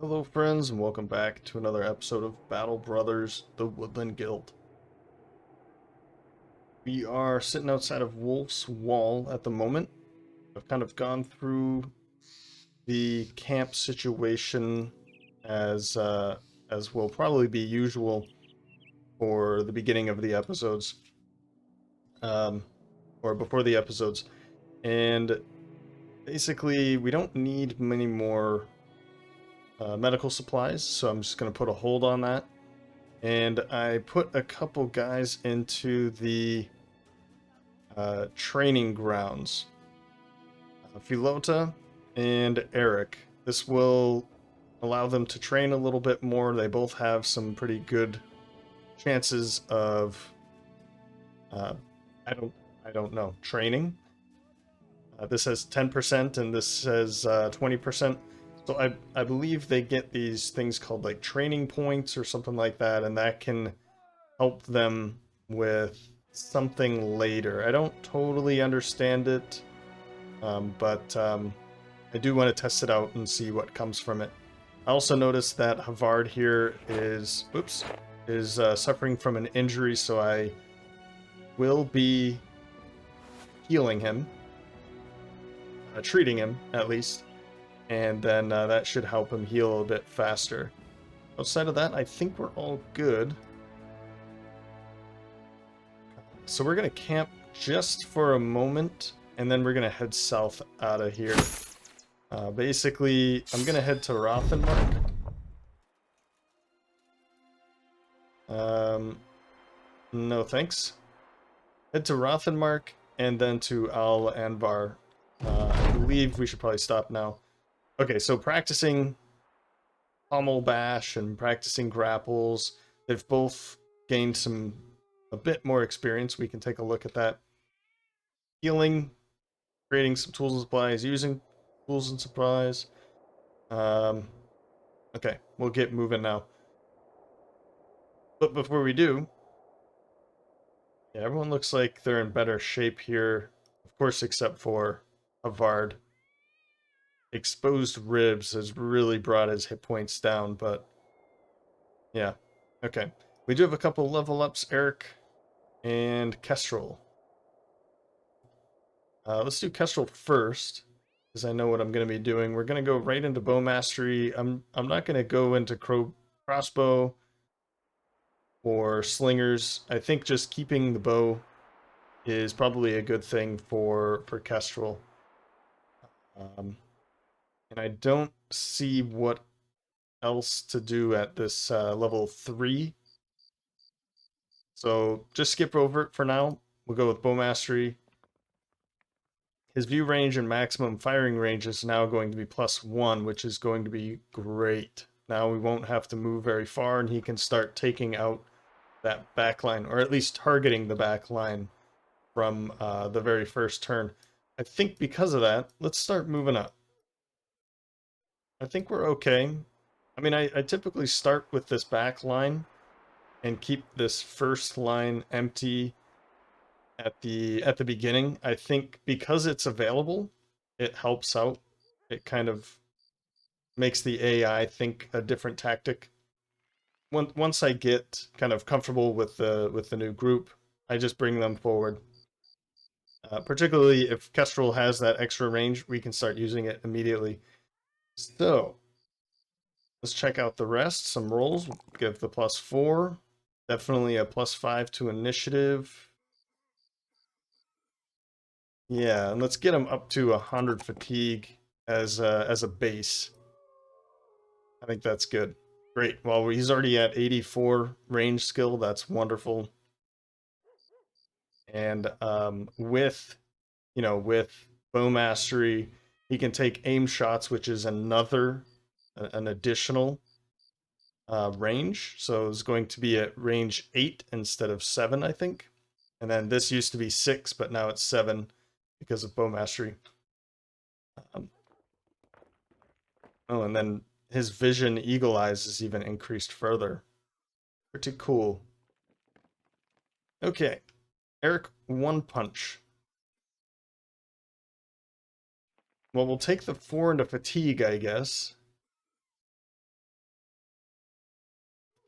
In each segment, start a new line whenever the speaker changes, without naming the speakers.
Hello friends and welcome back to another episode of Battle Brothers, the Woodland Guild. We are sitting outside of Wolf's Wall at the moment. I've kind of gone through the camp situation as will probably be usual for the beginning of the episodes, um, or before the episodes. And basically, we don't need many more medical supplies, so I'm just going to put a hold on that. And I put a couple guys into the training grounds. Philota and Eric. This will allow them to train a little bit more. They both have some pretty good chances of uh, I don't I don't know, training. This says 10% and this says 20%. So I believe they get these things called like training points or something like that, and that can help them with something later. I don't totally understand it, but I do want to test it out and see what comes from it. I also noticed that Havard here is, suffering from an injury, so I will be healing him, treating him at least, and then that should help him heal a bit faster. Outside of that, I think we're all good. So we're going to camp just for a moment, and then we're going to head south out of here. Basically, I'm going to head to Rothenmark. No thanks. Head to Rothenmark, and then to Al Anbar. I believe we should probably stop now. Okay, so practicing pommel bash and practicing grapples. They've both gained a bit more experience. We can take a look at that. Healing, creating some tools and supplies, using tools and supplies. Okay, we'll get moving now. But before we do, yeah, everyone looks like they're in better shape here. Of course, except for Havard. Exposed ribs has really brought his hit points down, but yeah. Okay. We do have a couple level ups, Eric and Kestrel. Let's do Kestrel first, because I know what I'm going to be doing. We're going to go right into bow mastery. I'm not going to go into crossbow or slingers. I think just keeping the bow is probably a good thing for Kestrel. And I don't see what else to do at this level 3. So just skip over it for now. We'll go with bow mastery. His view range and maximum firing range is now going to be +1, which is going to be great. Now we won't have to move very far, and he can start taking out that backline, or at least targeting the backline from the very first turn. I think because of that, let's start moving up. I think we're okay. I mean, I typically start with this back line and keep this first line empty at the beginning. I think because it's available, it helps out. It kind of makes the AI think a different tactic. Once I get kind of comfortable with the new group, I just bring them forward. Particularly if Kestrel has that extra range, we can start using it immediately. So let's check out the rest. Some rolls. We'll give the +4. Definitely a +5 to initiative. Yeah, and let's get him up to 100 fatigue as a base. I think that's good. Great. Well, he's already at 84 range skill. That's wonderful. And with bow mastery, he can take aim shots, which is an additional range. So it's going to be at range 8 instead of 7, I think. And then this used to be 6, but now it's 7 because of bow mastery. Oh, and then his vision, eagle eyes, is even increased further. Pretty cool. Okay, Eric, one punch. Well, we'll take the 4 into fatigue, I guess.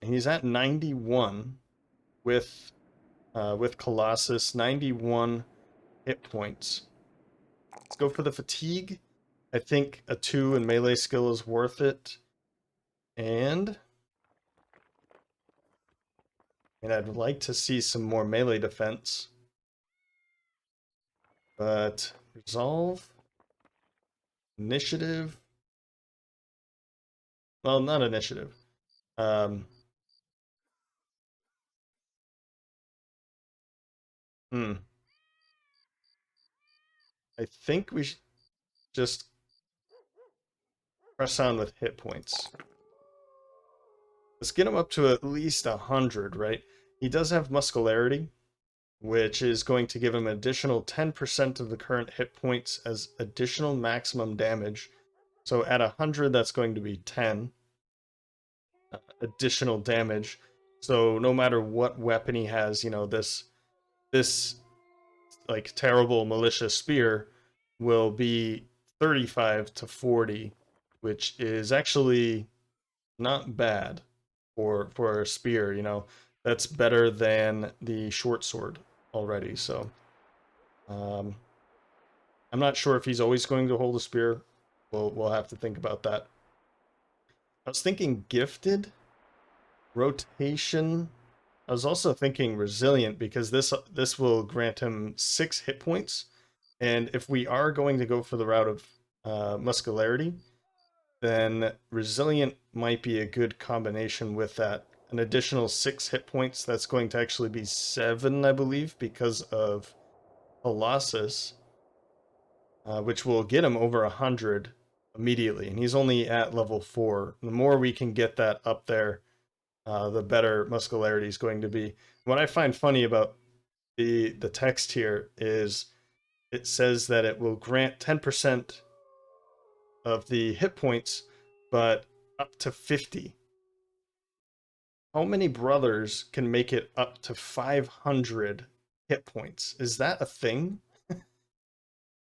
And he's at 91 with Colossus, 91 hit points. Let's go for the fatigue. I think a 2 in melee skill is worth it. And I'd like to see some more melee defense. But resolve, initiative. Well, not initiative. Um, I think we should just press on with hit points. Let's get him up to at least 100, right? He does have muscularity, which is going to give him additional 10% of the current hit points as additional maximum damage. So at 100, that's going to be 10 additional damage. So no matter what weapon he has, you know, this like terrible malicious spear will be 35 to 40, which is actually not bad for a spear, you know. That's better than the short sword already. So I'm not sure if he's always going to hold a spear. We'll have to think about that. I was thinking gifted, rotation. I was also thinking resilient because this will grant him 6 hit points, and if we are going to go for the route of muscularity, then resilient might be a good combination with that. An additional 6 hit points. That's going to actually be 7, I believe, because of Colossus, which will get him over 100 immediately, and he's only at level 4. The more we can get that up there, the better muscularity is going to be. What I find funny about the text here is it says that it will grant 10% of the hit points, but up to 50. How many brothers can make it up to 500 hit points? Is that a thing?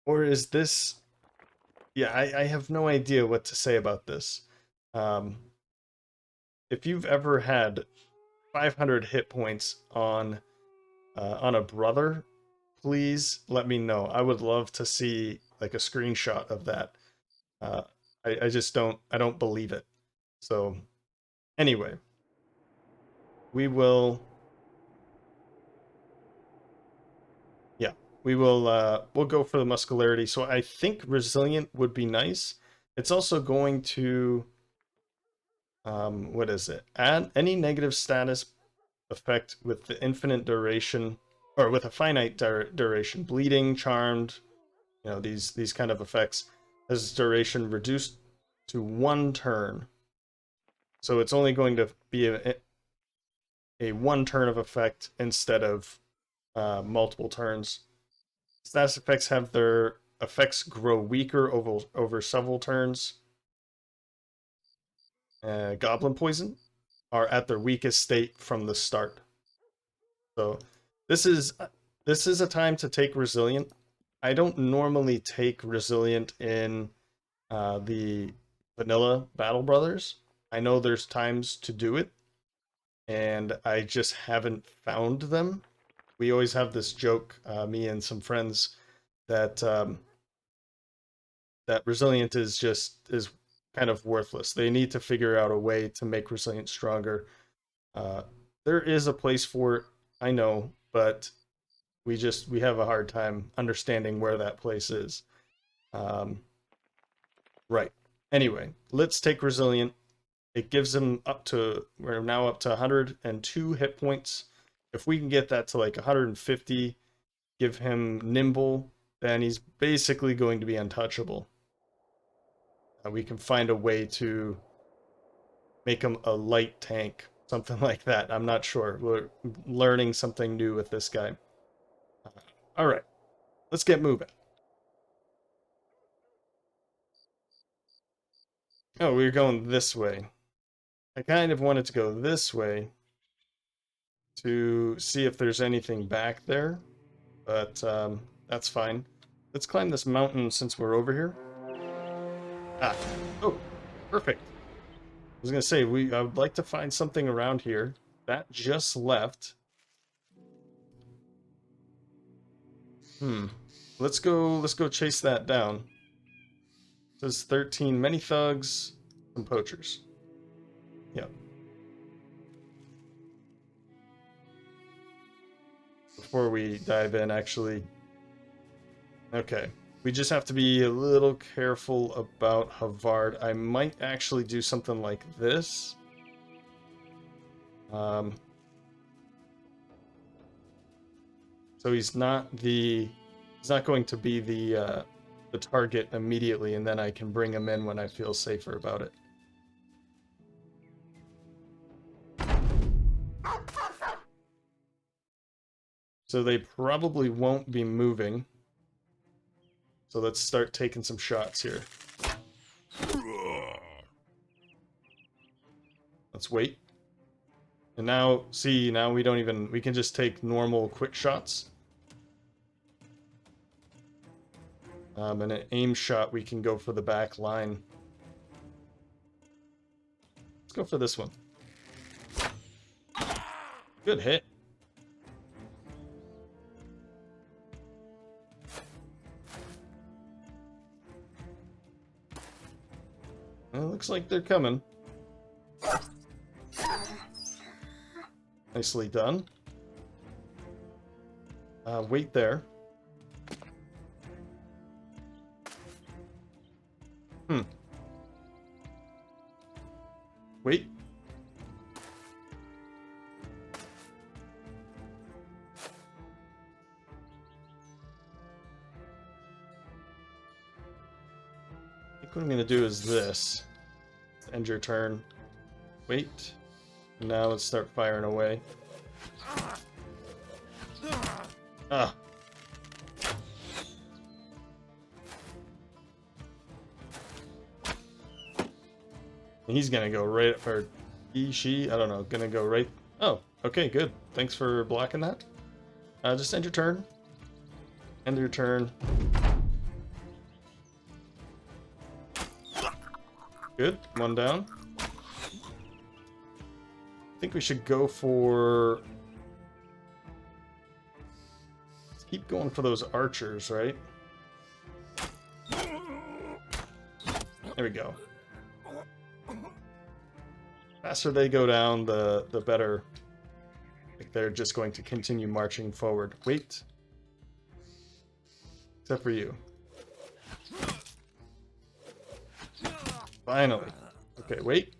Or is this... Yeah, I have no idea what to say about this. If you've ever had 500 hit points on a brother, please let me know. I would love to see like a screenshot of that. Uh, I just don't believe it. So anyway, we will, yeah, we'll go for the muscularity. So I think resilient would be nice. It's also going to, what is it? Add any negative status effect with the infinite duration, or with a finite duration, bleeding, charmed, you know, these kind of effects, has duration reduced to 1 turn. So it's only going to be a 1 turn of effect instead of multiple turns. Status effects have their effects grow weaker over several turns. Goblin poison are at their weakest state from the start. So this is a time to take resilient. I don't normally take resilient in the vanilla Battle Brothers. I know there's times to do it, and I just haven't found them. We always have this joke, me and some friends, that that resilient is kind of worthless. They need to figure out a way to make resilient stronger. There is a place for it, I know, but we have a hard time understanding where that place is. Right. Anyway, let's take resilient. It gives him we're now up to 102 hit points. If we can get that to like 150, give him nimble, then he's basically going to be untouchable. We can find a way to make him a light tank, something like that. I'm not sure. We're learning something new with this guy. All right, let's get moving. Oh, we're going this way. I kind of wanted to go this way to see if there's anything back there, but that's fine. Let's climb this mountain since we're over here. Ah, oh, perfect. was gonna say I would like to find something around here. That just left. Let's go chase that down. It says 13 many thugs, some poachers. Yep. Before we dive in, actually. Okay. We just have to be a little careful about Havard. I might actually do something like this. So he's not going to be the target immediately, and then I can bring him in when I feel safer about it. So they probably won't be moving. So let's start taking some shots here. Let's wait. And now, see, now we can just take normal quick shots. And an aim shot, we can go for the back line. Let's go for this one. Good hit. Well, looks like they're coming. Nicely done. Wait there. Wait. I think what I'm going to do is this. End your turn. Wait. Now let's start firing away. Ah. He's gonna go right, or he, she, I don't know, gonna go right. Oh, okay, good. Thanks for blocking that. Just end your turn. End your turn. Good, one down. I think we should go for... Let's keep going for those archers, right? There we go. Faster they go down, the better. Like they're just going to continue marching forward. Wait. Except for you. Finally. Okay, wait.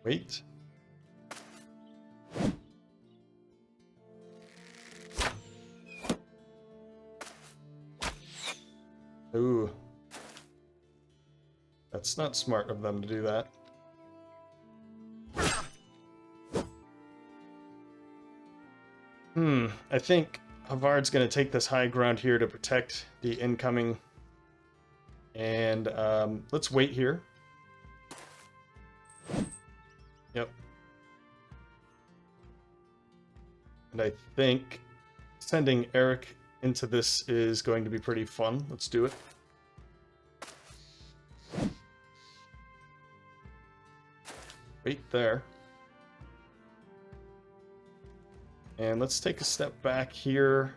Wait. Ooh. That's not smart of them to do that. I think Havard's going to take this high ground here to protect the incoming. And let's wait here. Yep. And I think sending Eric into this is going to be pretty fun. Let's do it. Wait there. And let's take a step back here.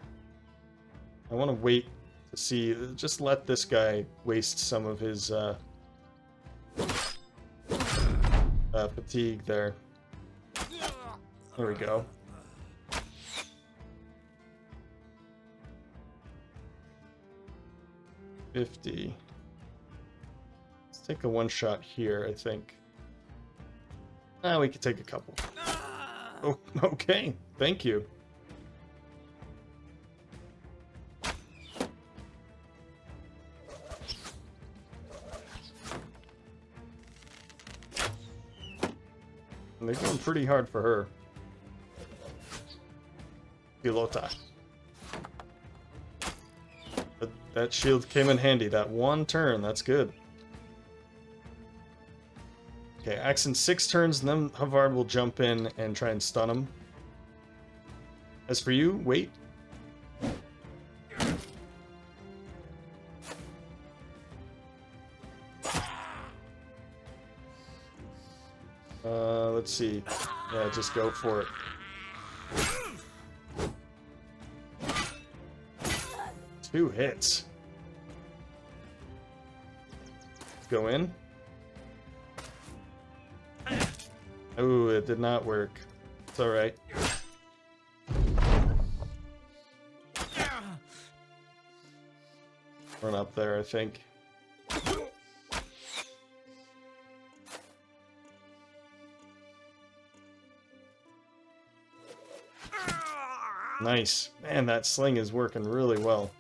I want to wait to see, just let this guy waste some of his fatigue there. There we go. Let's take a one shot here, I think. We could take a couple. Oh, okay. Thank you. And they're going pretty hard for her. Pilota. That shield came in handy. That one turn, that's good. Okay, axe in 6 turns, and then Havard will jump in and try and stun him. As for you, wait. Let's see. Yeah, just go for it. Two hits. Let's go in. Oh, it did not work. It's alright. Run up there, I think. Nice. Man, that sling is working really well.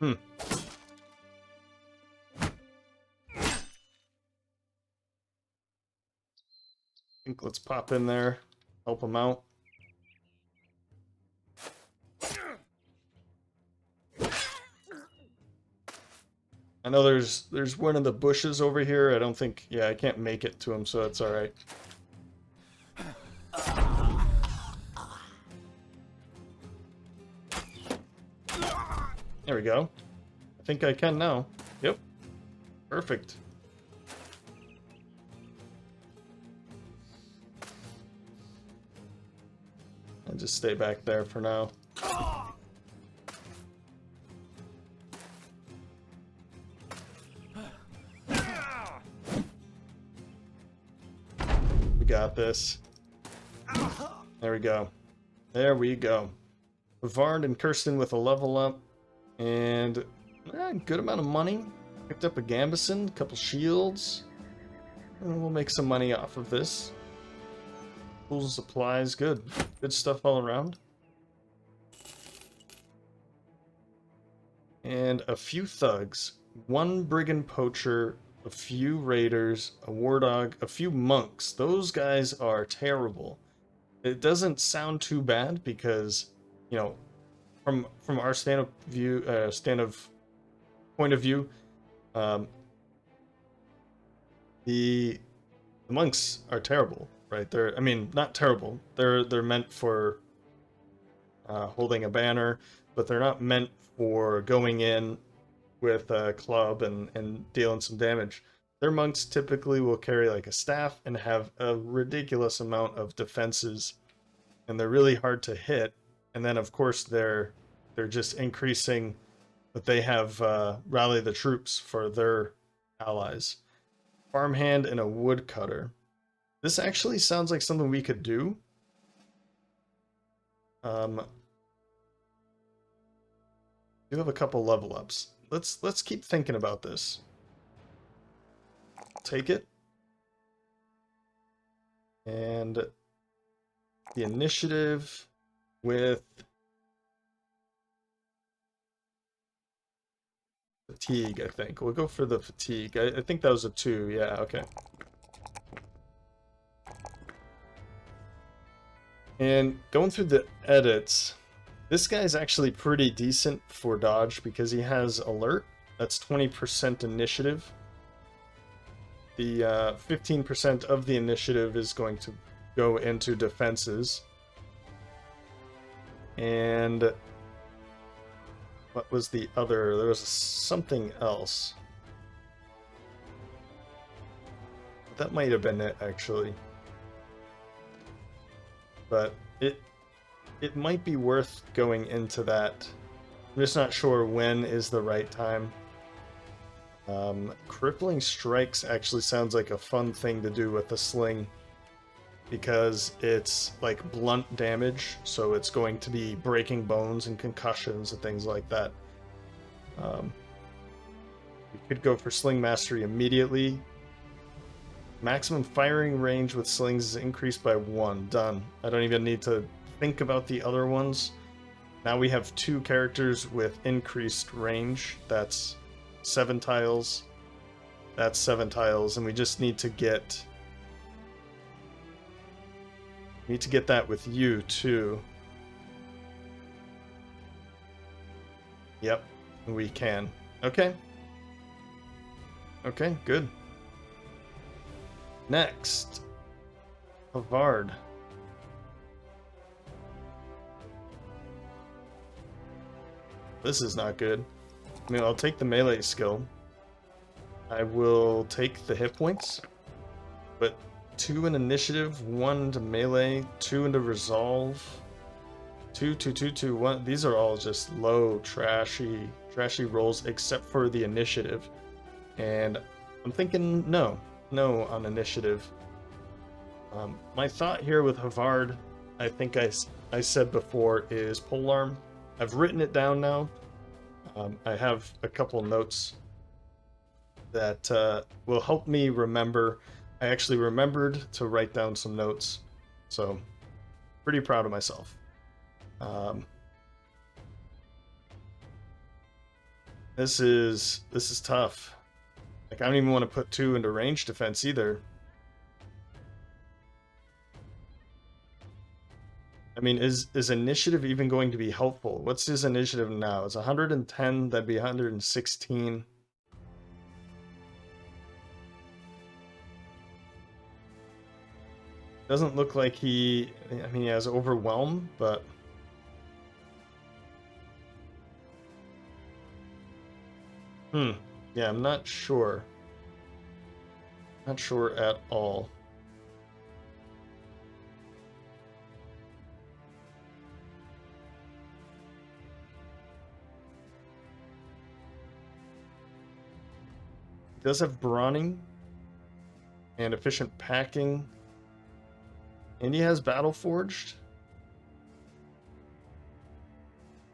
I think let's pop in there, help him out. I know there's one in the bushes over here. I don't think, yeah, I can't make it to him, so it's all right. There we go. I think I can now. Yep. Perfect. I'll just stay back there for now. We got this. There we go. There we go. Bavard and Kirsten with a level up. And good amount of money. Picked up a Gambison, a couple shields. And we'll make some money off of this. Tools and supplies, good. Good stuff all around. And a few thugs. One brigand poacher, a few raiders, a war dog, a few monks. Those guys are terrible. It doesn't sound too bad because, you know, from our point of view, the monks are terrible, right? I mean, not terrible. They're meant for holding a banner, but they're not meant for going in with a club and dealing some damage. Their monks typically will carry like a staff and have a ridiculous amount of defenses, and they're really hard to hit. And then of course they're just increasing, but they have rally the troops for their allies. Farmhand and a woodcutter. This actually sounds like something we could do. You have a couple level ups. Let's keep thinking about this. Take it. And the initiative with fatigue, I think. We'll go for the fatigue. I think that was a 2. Yeah, okay. And going through the edits, this guy's actually pretty decent for dodge because he has alert. That's 20% initiative. The 15% of the initiative is going to go into defenses. And what was the other? There was something else. That might have been it, actually. But it might be worth going into that. I'm just not sure when is the right time. Crippling strikes actually sounds like a fun thing to do with the sling, because it's like blunt damage, so it's going to be breaking bones and concussions and things like that. You could go for sling mastery immediately. Maximum firing range with slings is increased by 1. Done. I don't even need to think about the other ones. Now we have 2 characters with increased range. That's 7 tiles. That's 7 tiles, and we just need to get that with you too. Yep. We can. Okay. Okay, good. Next. Havard. This is not good. I mean, I'll take the melee skill. I will take the hit points. But 2 in initiative, 1 to melee, 2 into resolve. 2, 2, 2, 2, 1. These are all just low, trashy rolls, except for the initiative. And I'm thinking no on initiative. My thought here with Havard, I think I said before, is polearm. I've written it down now. I have a couple notes that will help me remember. I actually remembered to write down some notes, so pretty proud of myself. This is tough. Like, I don't even want to put 2 into range defense either. I mean, is initiative even going to be helpful? What's his initiative now? It's 110, that'd be 116. Doesn't look like he has overwhelm, but yeah, I'm not sure. Not sure at all. He does have brawning and efficient packing. And he has Battle Forged.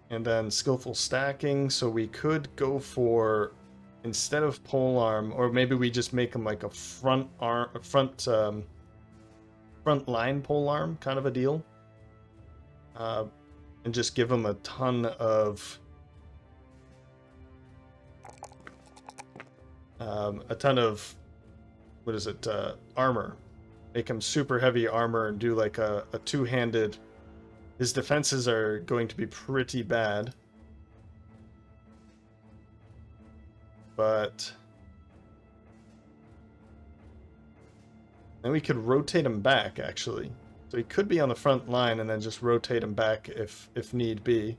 And then skillful stacking, so we could go for, instead of polearm, or maybe we just make him like a front line polearm kind of a deal. And just give him a ton of what is it, armor. Make him super heavy armor and do like a two-handed. His defenses are going to be pretty bad. But then we could rotate him back, actually. So he could be on the front line and then just rotate him back if need be.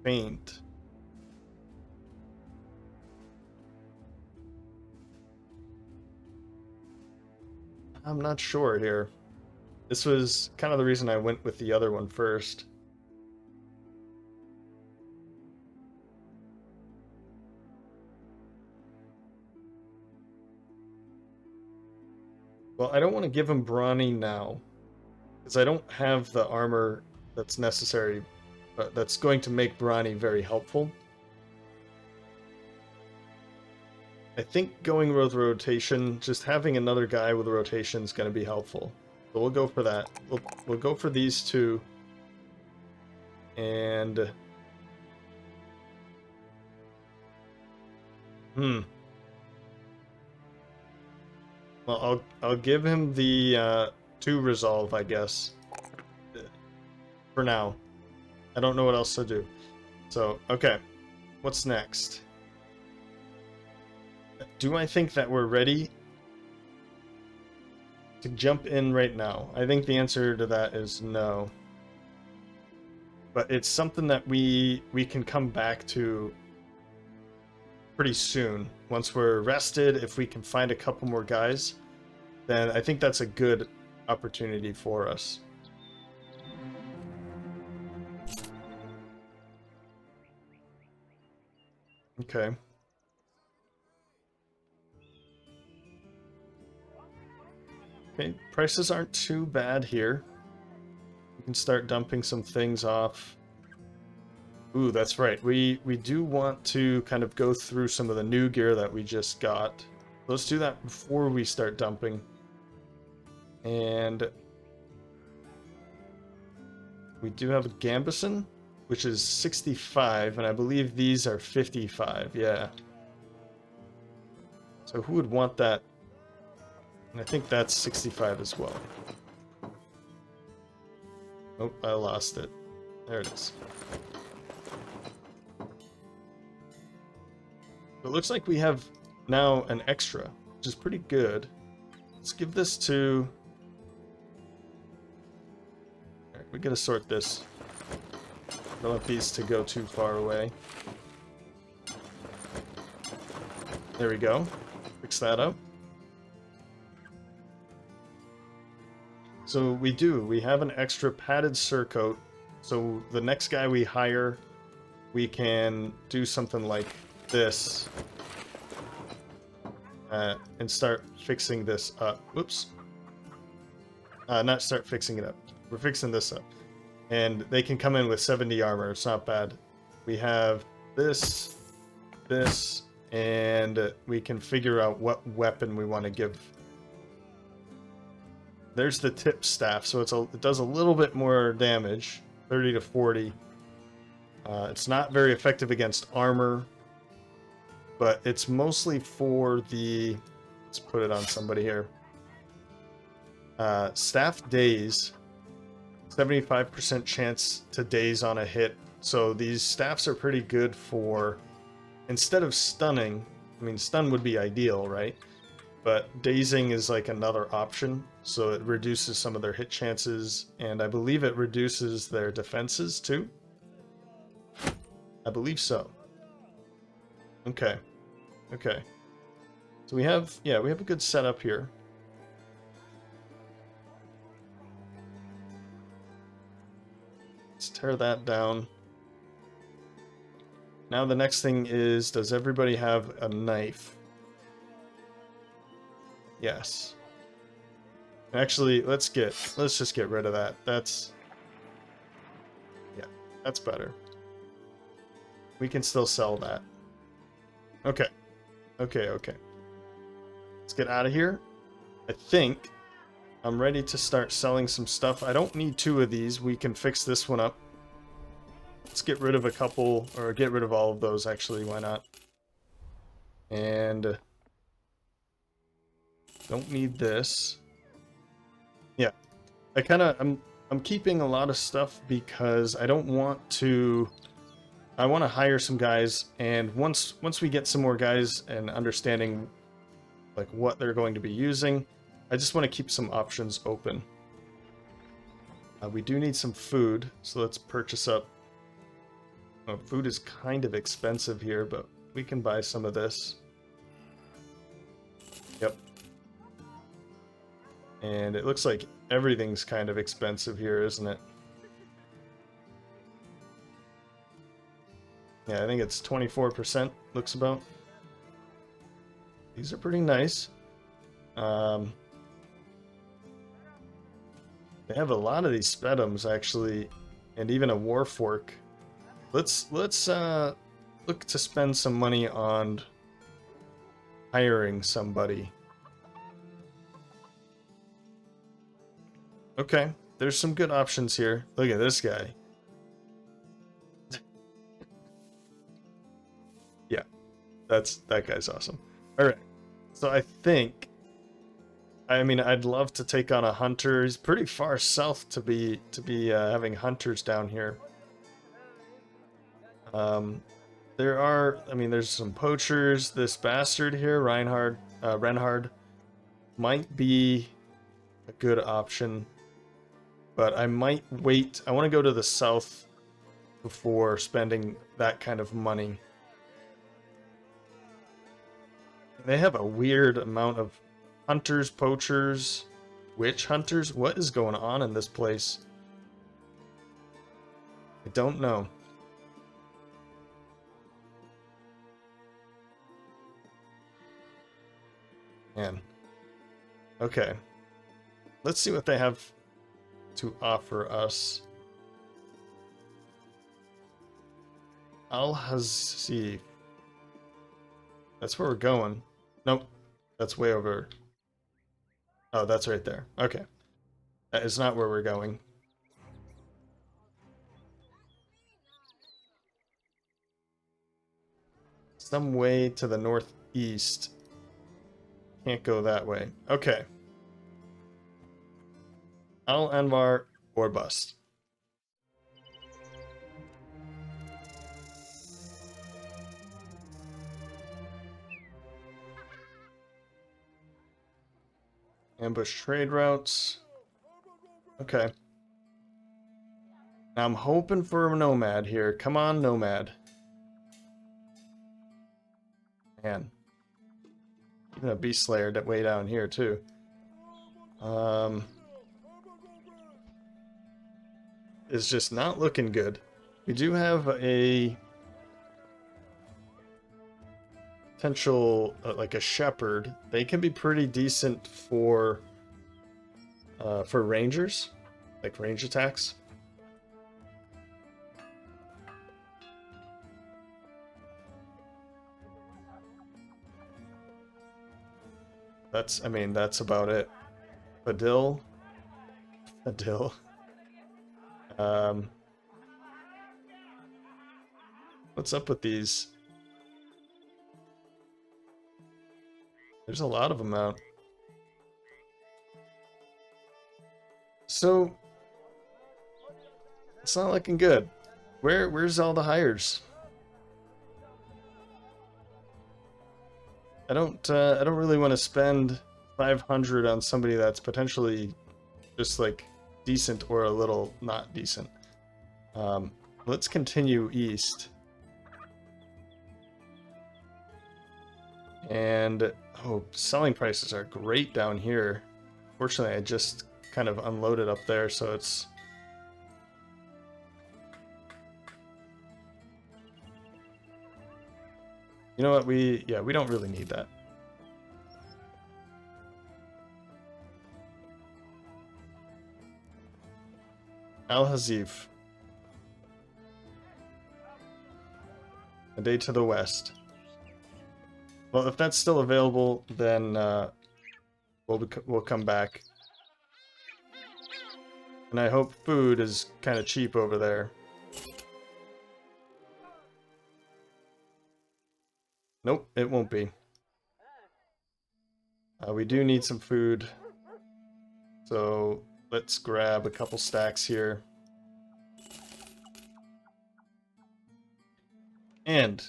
Faint. I'm not sure here. This was kind of the reason I went with the other one first. Well, I don't want to give him brawny now, because I don't have the armor that's necessary, that's going to make brawny very helpful. I think going with rotation, just having another guy with a rotation is going to be helpful. So we'll go for that. We'll go for these two. And well, I'll give him the 2 resolve, I guess. For now. I don't know what else to do. So, okay. What's next? Do I think that we're ready to jump in right now? I think the answer to that is no. But it's something that we can come back to pretty soon. Once we're rested, if we can find a couple more guys, then I think that's a good opportunity for us. Okay. Okay, prices aren't too bad here. We can start dumping some things off. Ooh, that's right. We do want to kind of go through some of the new gear that we just got. Let's do that before we start dumping. And we do have a Gambison, which is 65, and I believe these are 55, yeah. So who would want that? And I think that's 65 as well. Oh, I lost it. There it is. It looks like we have now an extra, which is pretty good. Let's give this to... Alright, we gotta sort this. Don't want these to go too far away. There we go. Fix that up. So we have an extra padded surcoat. So the next guy we hire, we can do something like this. And start fixing this up. Whoops. Not start fixing it up. We're fixing this up. And they can come in with 70 armor. It's not bad. We have this, and we can figure out what weapon we want to give. There's the tip staff, so it does a little bit more damage, 30 to 40. It's not very effective against armor, but it's mostly for the... Let's put it on somebody here. Staff daze. 75% chance to daze on a hit. So these staffs are pretty good for... Instead of stunning, I mean, stun would be ideal, right? But dazing is like another option, so it reduces some of their hit chances, and I believe it reduces their defenses too. I believe so. Okay. Okay. So we have a good setup here. Let's tear that down. Now the next thing is, does everybody have a knife? Yes. Actually, let's just get rid of that. That's better. We can still sell that. Okay. Okay. Let's get out of here. I think I'm ready to start selling some stuff. I don't need 2 of these. We can fix this one up. Let's get rid of a couple, or get rid of all of those, actually. Why not? And don't need this. Yeah. I'm keeping a lot of stuff because I don't want to... I want to hire some guys, and once we get some more guys and understanding like what they're going to be using, I just want to keep some options open. We do need some food, so let's purchase up. Food is kind of expensive here, but we can buy some of this. Yep. And it looks like everything's kind of expensive here, isn't it? Yeah, I think it's 24%, looks about. These are pretty nice. They have a lot of these spedums, actually, and even a war fork. Let's look to spend some money on hiring somebody. Okay, there's some good options here. Look at this guy. Yeah, that guy's awesome. All right, so I think, I mean, I'd love to take on a hunter. He's pretty far south to be having hunters down here. There's some poachers. This bastard here, Renhard, might be a good option, but I might wait. I want to go to the south before spending that kind of money. They have a weird amount of hunters, poachers, witch hunters. What is going on in this place? I don't know. Man. Okay. Let's see what they have to offer us. Al-Hazif. That's where we're going. Nope. That's way over. Oh, that's right there. Okay. That is not where we're going. Some way to the northeast. Can't go that way. Okay. Al Anvar or bust. Ambush trade routes. Okay. Now I'm hoping for a nomad here. Come on, nomad. Man. Even a beast slayer way down here too. Is just not looking good. We do have a potential, like a shepherd. They can be pretty decent for rangers, like range attacks. I mean, that's about it. Adil. What's up with these? There's a lot of them out. So it's not looking good. Where's all the hires? I don't really want to spend 500 on somebody that's potentially just like decent or a little not decent. Let's continue east. And oh, selling prices are great down here. Fortunately, I just kind of unloaded up there, so it's you know what, we don't really need that. Al-Hazif. A day to the west. Well, if that's still available, then we'll come back. And I hope food is kind of cheap over there. Nope, it won't be. We do need some food. So let's grab a couple stacks here. And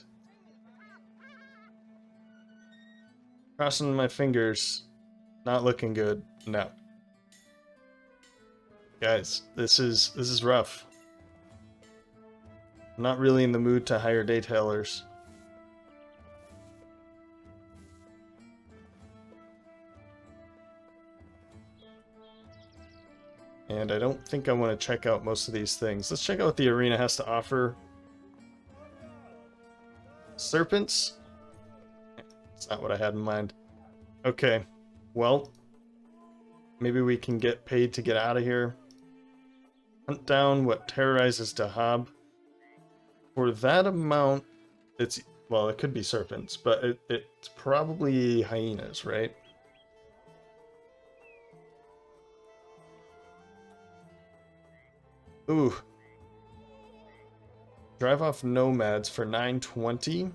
crossing my fingers, not looking good. No. Guys, this is rough. I'm not really in the mood to hire daytailers. And I don't think I want to check out most of these things. Let's check out what the arena has to offer. Serpents? That's not what I had in mind. Okay, well, maybe we can get paid to get out of here. Hunt down what terrorizes Dahab. For that amount, well, it could be serpents, but it's probably hyenas, right? Ooh. Drive off nomads for 920.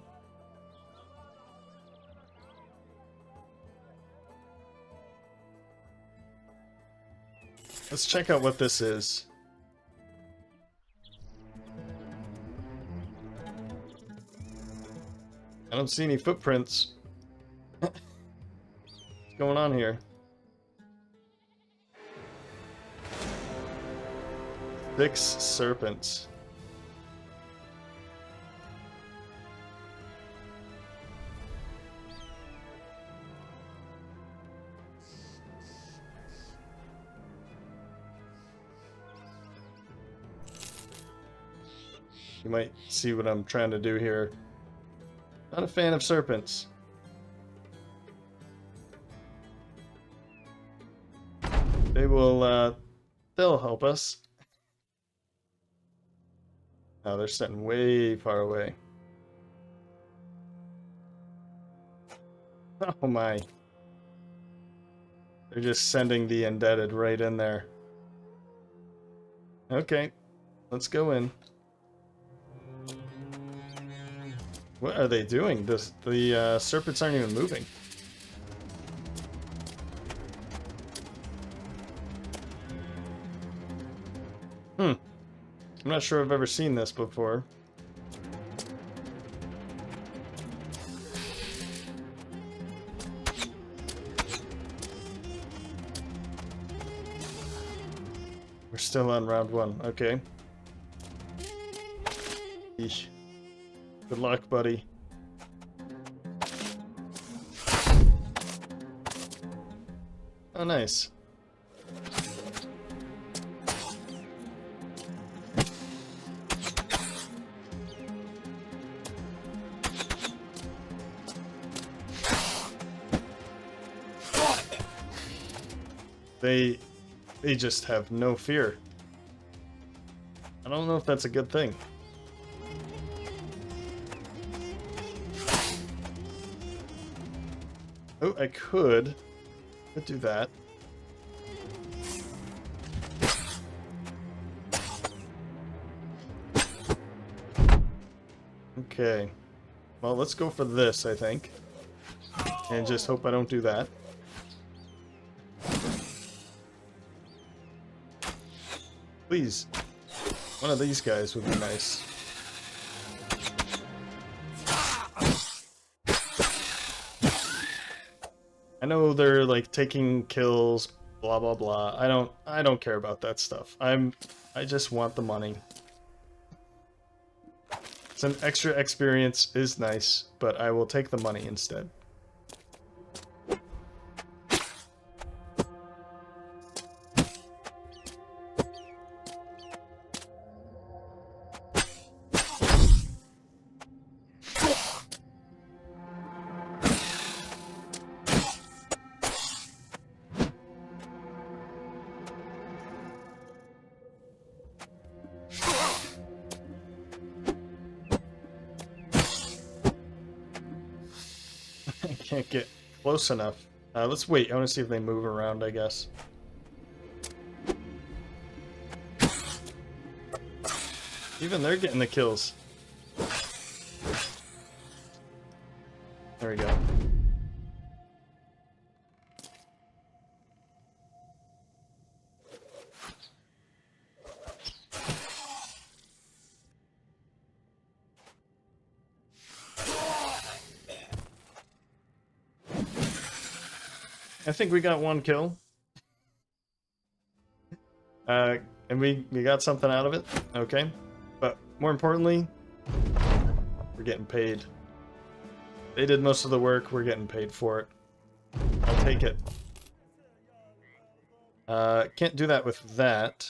Let's check out what this is. I don't see any footprints. What's going on here? 6 serpents. You might see what I'm trying to do here. Not a fan of serpents. They'll help us. Oh, they're sitting way far away. Oh my. They're just sending the indebted right in there. Okay, let's go in. What are they doing? The serpents aren't even moving. I'm not sure I've ever seen this before. We're still on round 1. Okay. Eesh. Good luck, buddy. Oh, nice. They just have no fear. I don't know if that's a good thing. Oh, I could do that. Okay. Well, let's go for this, I think. And just hope I don't do that. Please. One of these guys would be nice. I know they're like taking kills, blah blah blah. I don't care about that stuff. I just want the money. Some extra experience is nice, but I will take the money instead. I can't get close enough. Let's wait. I want to see if they move around, I guess. Even they're getting the kills. There we go. I think we got one kill. And we got something out of it. Okay. But more importantly, we're getting paid. They did most of the work, we're getting paid for it. I'll take it. Can't do that with that.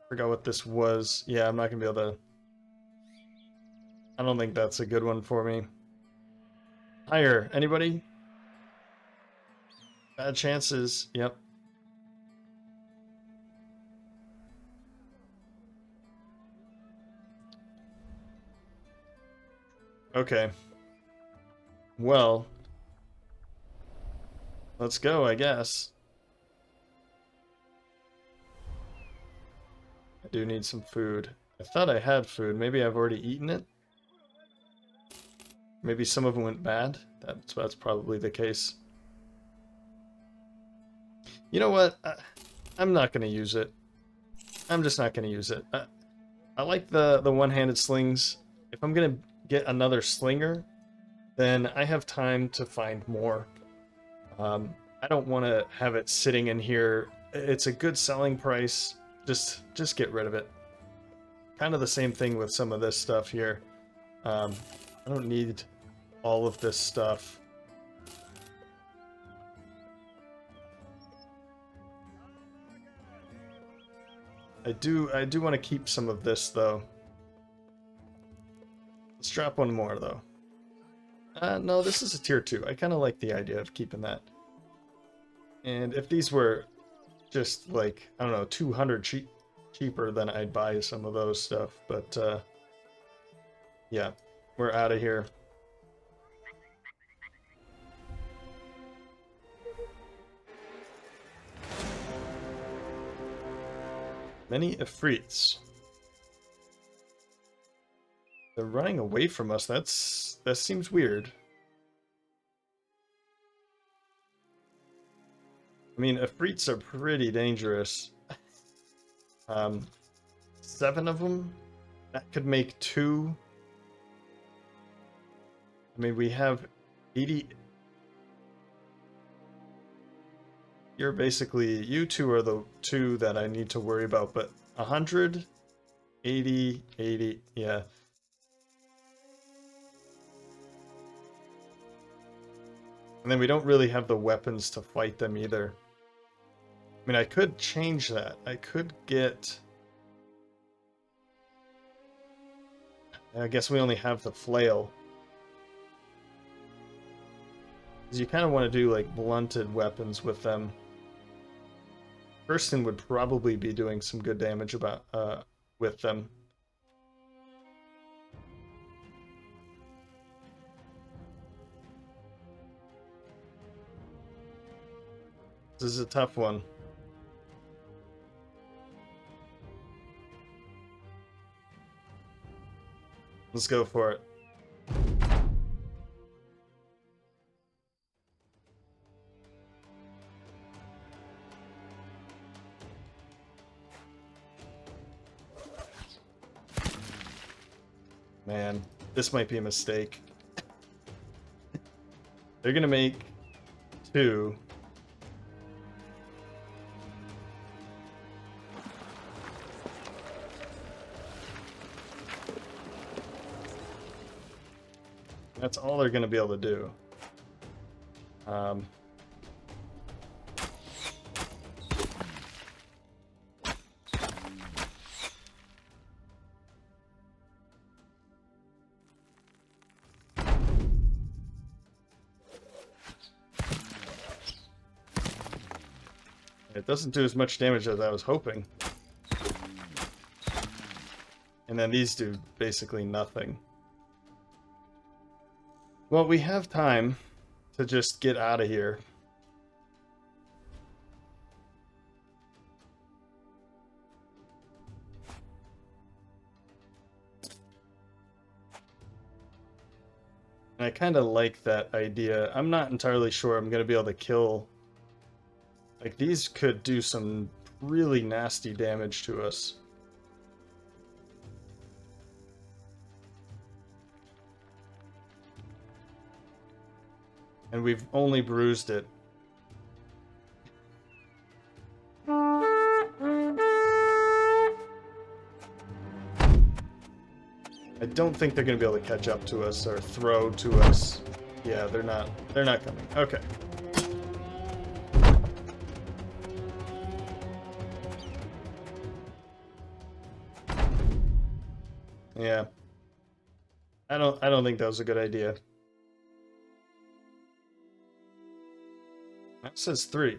Forgot what this was. Yeah, I'm not gonna be able to... I don't think that's a good one for me. Higher. Anybody? Bad chances. Yep. Okay. Well, let's go, I guess. I do need some food. I thought I had food. Maybe I've already eaten it? Maybe some of them went bad? That's probably the case. You know what? I'm not going to use it. I'm just not going to use it. I like the one-handed slings. If I'm going to get another slinger, then I have time to find more. I don't want to have it sitting in here. It's a good selling price. Just get rid of it. Kind of the same thing with some of this stuff here. I don't need all of this stuff. I do want to keep some of this though. Let's drop one more though. No, this is a tier 2. I kind of like the idea of keeping that. And if these were just like, I don't know, 200 cheaper, then I'd buy some of those stuff. But yeah, we're out of here. Many Ifrits. They're running away from us. That seems weird. I mean, Ifrits are pretty dangerous. 7 of them. That could make 2. I mean, we have 80. You're basically, you two are the 2 that I need to worry about, but 100, 80, 80, yeah. And then we don't really have the weapons to fight them either. I mean, I could change that. I could get... I guess we only have the flail. Because you kind of want to do, like, blunted weapons with them. Kirsten would probably be doing some good damage with them. This is a tough one. Let's go for it. Man, this might be a mistake. They're gonna make 2. That's all they're going to be able to do. It doesn't do as much damage as I was hoping. And then these do basically nothing. Well, we have time to just get out of here. And I kind of like that idea. I'm not entirely sure I'm going to be able to kill... Like, these could do some really nasty damage to us. And we've only bruised it. I don't think they're going to be able to catch up to us or throw to us. Yeah, they're not coming. Okay. Yeah. I don't think that was a good idea. That says 3.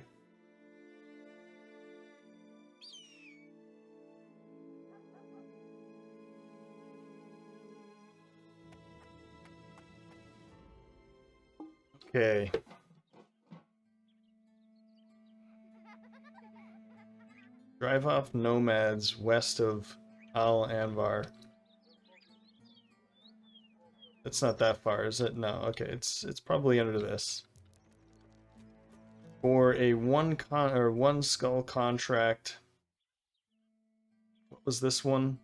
Okay. Drive off nomads west of Al Anvar. It's not that far, is it? No. Okay, it's probably under this. For a one skull contract. What was this one?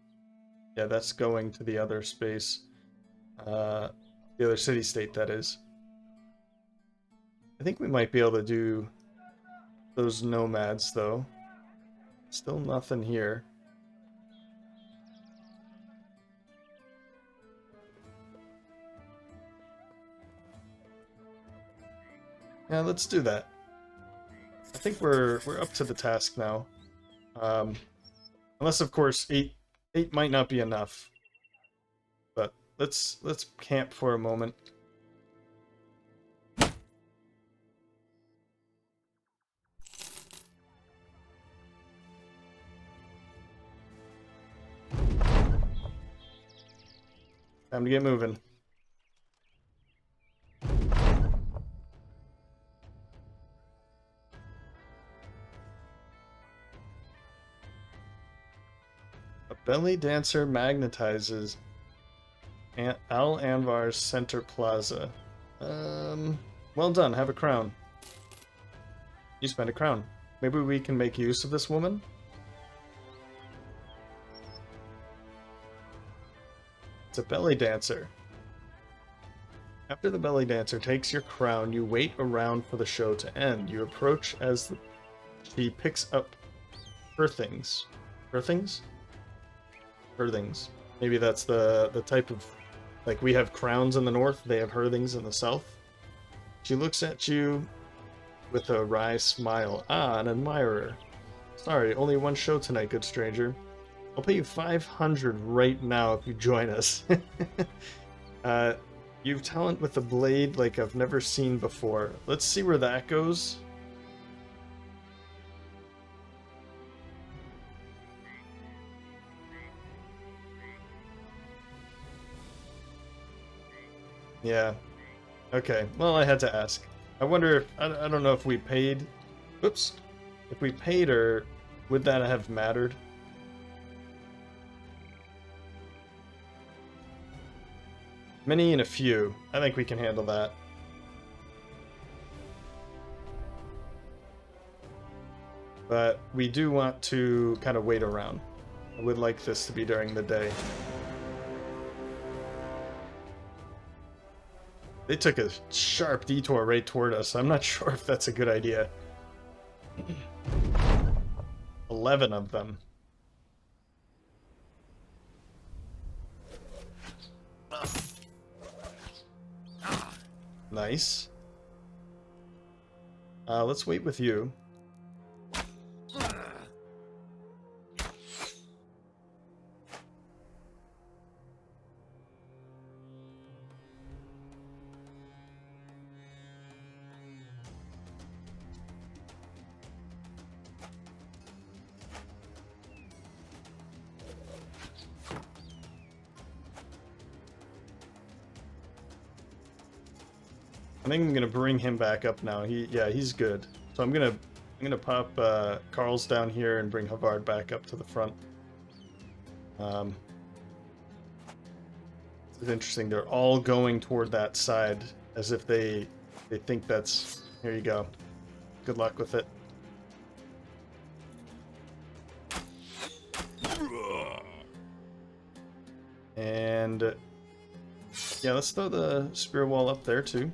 Yeah, that's going to the other space. The other city-state, that is. I think we might be able to do those nomads, though. Still nothing here. Yeah, let's do that. I think we're up to the task now. Unless, of course, 8 might not be enough. But let's camp for a moment. Time to get moving. A belly dancer magnetizes Al Anvar's center plaza. Well done. Have a crown. You spend a crown. Maybe we can make use of this woman? It's a belly dancer. After the belly dancer takes your crown, you wait around for the show to end. You approach as she picks up her things. Her things? Her things. Maybe that's the type of... Like, we have crowns in the north, they have her things in the south. She looks at you with a wry smile. Ah, an admirer. Sorry, only one show tonight, good stranger. I'll pay you 500 right now if you join us. You've talent with the blade like I've never seen before. Let's see where that goes. Yeah. Okay. Well, I had to ask. I wonder if... I don't know if we paid... Oops. If we paid her, would that have mattered? Many and a few. I think we can handle that. But we do want to kind of wait around. I would like this to be during the day. They took a sharp detour right toward us. I'm not sure if that's a good idea. 11 of them. Nice. Let's wait with you. I think I'm gonna bring him back up now. He's good. So I'm gonna pop Carl's down here and bring Havard back up to the front. It's interesting. They're all going toward that side as if they think that's... Here you go. Good luck with it. And yeah, let's throw the spear wall up there too.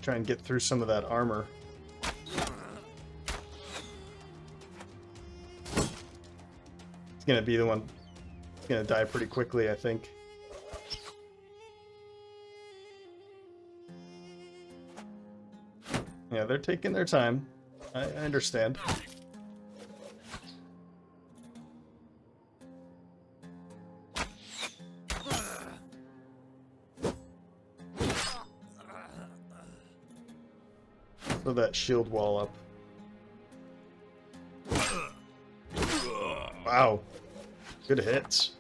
Try and get through some of that armor. It's gonna be the one. It's gonna die pretty quickly, I think. Yeah, they're taking their time. I understand. Throw that shield wall up. Wow. Good hits.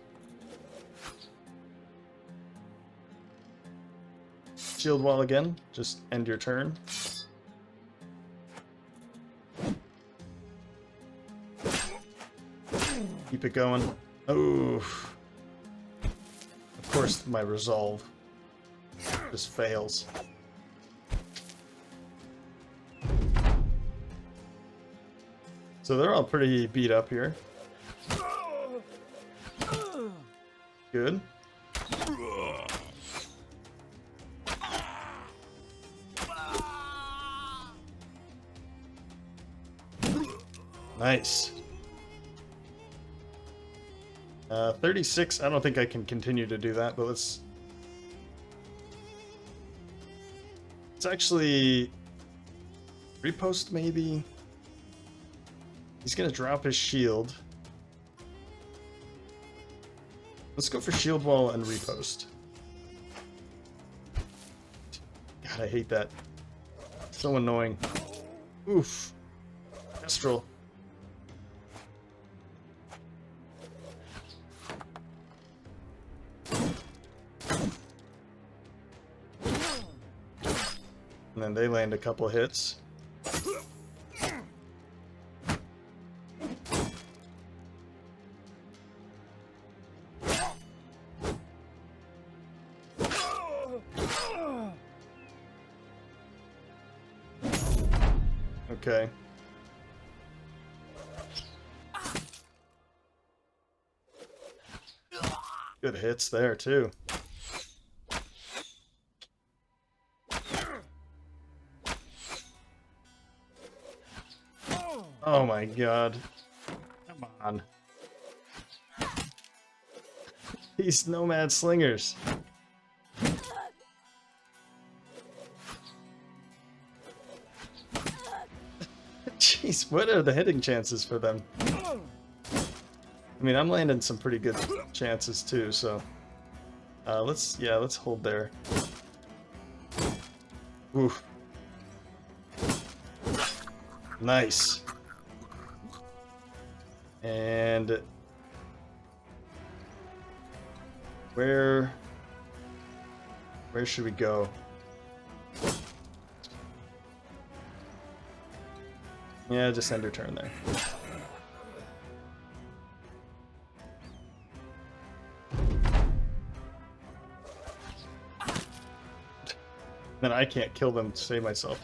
Shield wall again. Just end your turn. Keep it going. Oh. Of course, my resolve just fails. So they're all pretty beat up here. Good. Nice. 36, I don't think I can continue to do that, but let's actually repost maybe. He's gonna drop his shield. Let's go for shield wall and repost. God, I hate that. So annoying. Oof. Kestrel. And then they land a couple hits. Okay. Good hits there, too. Oh my god. Come on. These nomad slingers. Jeez, what are the hitting chances for them? I mean, I'm landing some pretty good chances too, so let's hold there. Oof. Nice. And where should we go? Yeah, just end your turn there. Then I can't kill them to save myself.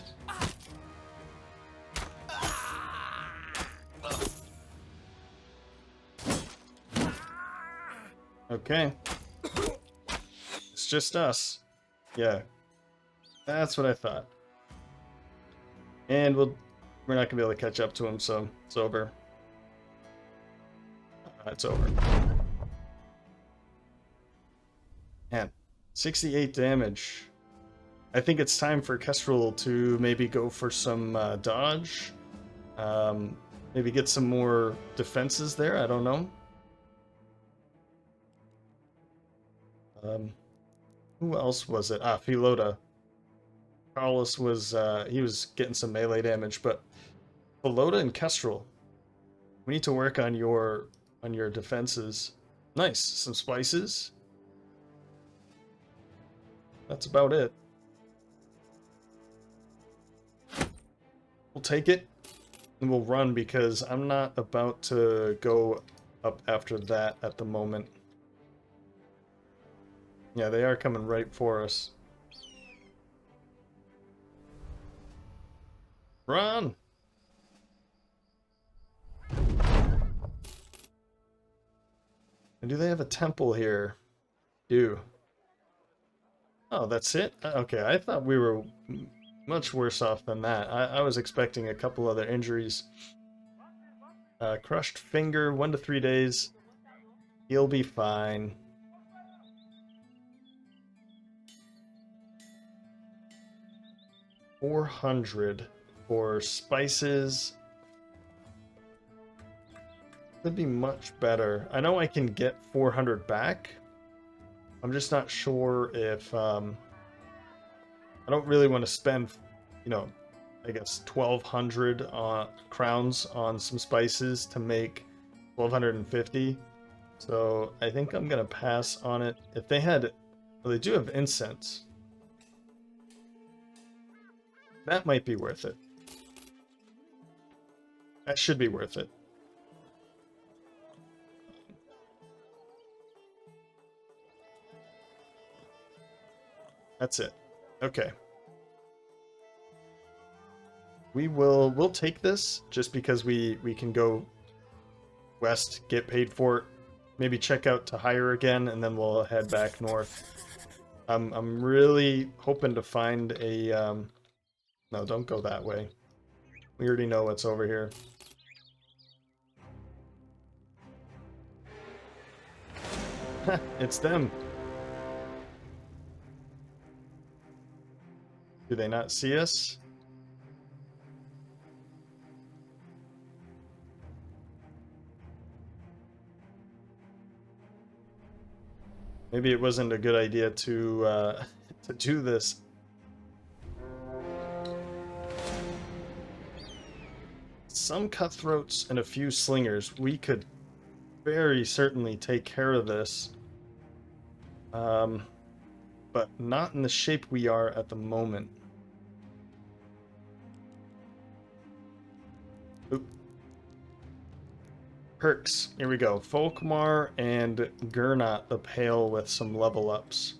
Okay. It's just us. Yeah. That's what I thought. And we're not gonna be able to catch up to him, so it's over. It's over. Man, 68 damage. I think it's time for Kestrel to maybe go for some dodge. Maybe get some more defenses there. I don't know. Who else was it? Ah, Philota. Carlos was he was getting some melee damage, but Philota and Kestrel, we need to work on your defenses. Nice, some spices. That's about it. We'll take it and we'll run because I'm not about to go up after that at the moment. Yeah, they are coming right for us. Run! And do they have a temple here? Do. Oh, that's it? Okay, I thought we were much worse off than that. I was expecting a couple other injuries. Crushed finger, 1 to 3 days. He'll be fine. $400 for spices. Could be much better. I know I can get 400 back. I'm just not sure if I don't really want to spend, you know, I guess 1,200 crowns on some spices to make 1,250. So I think I'm gonna pass on it. If they had, well, they do have incense. That might be worth it. That should be worth it. That's it. Okay. We'll take this just because we can go west, get paid for it, maybe check out to hire again, and then we'll head back north. I'm really hoping to find a no, don't go that way. We already know what's over here. It's them. Do they not see us? Maybe it wasn't a good idea to do this. Some cutthroats and a few slingers. We could very certainly take care of this. But not in the shape we are at the moment. Oop. Perks. Here we go. Folkmar and Gernot the Pale with some level ups.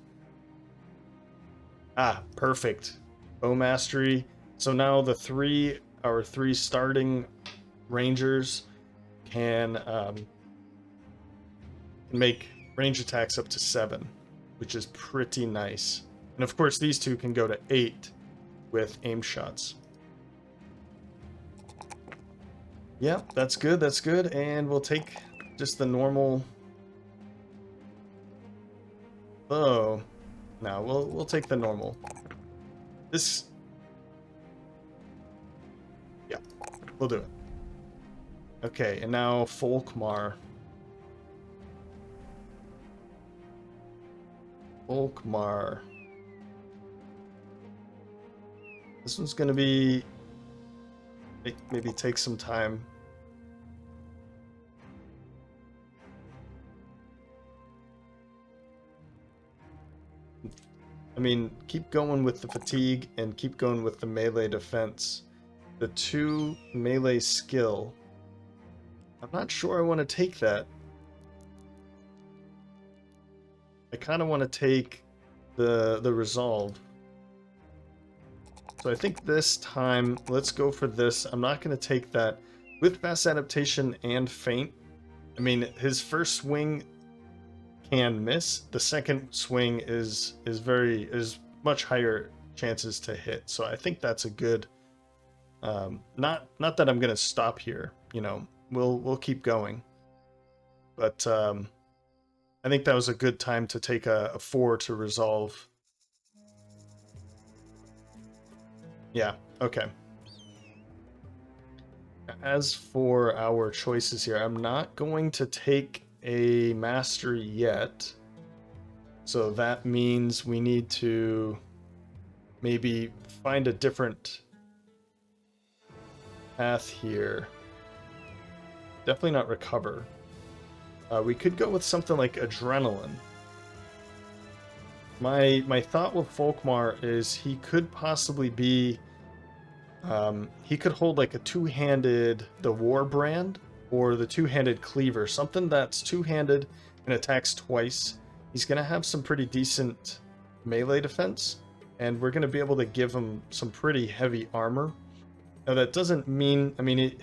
Ah, perfect. Bow Mastery. So now the 3 our 3 starting rangers can make range attacks up to 7, which is pretty nice. And of course, these 2 can go to 8 with aim shots. Yep, that's good, that's good. And we'll take just the normal bow. No, we'll take the normal. This, yeah, we'll do it. Okay, and now Folkmar. Folkmar. This one's gonna be maybe take some time. I mean, keep going with the fatigue and keep going with the melee defense. The 2 melee skill. I'm not sure I want to take that. I kind of want to take the resolve. So I think this time, let's go for this. I'm not going to take that. With fast adaptation and feint, I mean, his first swing can miss. The second swing is much higher chances to hit. So I think that's a good. Not that I'm going to stop here. You know, we'll keep going. But I think that was a good time to take a 4 to resolve. Yeah, okay. As for our choices here, I'm not going to take a mastery yet. So that means we need to maybe find a different path here. Definitely not recover. We could go with something like adrenaline. My thought with Folkmar is he could possibly be he could hold like a two-handed the war brand or the two-handed cleaver, something that's two-handed and attacks twice. He's gonna have some pretty decent melee defense, and we're gonna be able to give him some pretty heavy armor. Now that doesn't mean, I mean,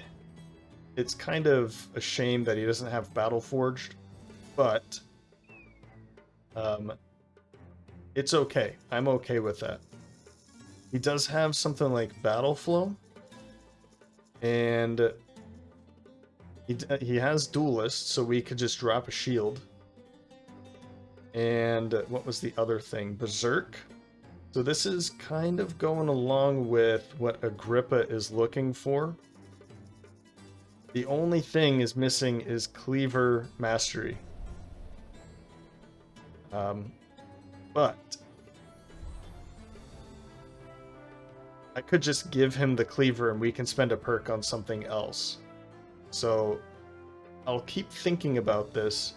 it's kind of a shame that he doesn't have Battle Forged, but it's okay. I'm okay with that. He does have something like Battle Flow, and he has Duelist, so we could just drop a shield. And what was the other thing? Berserk. So this is kind of going along with what Agrippa is looking for. The only thing is missing is Cleaver Mastery. But I could just give him the Cleaver and we can spend a perk on something else. So I'll keep thinking about this.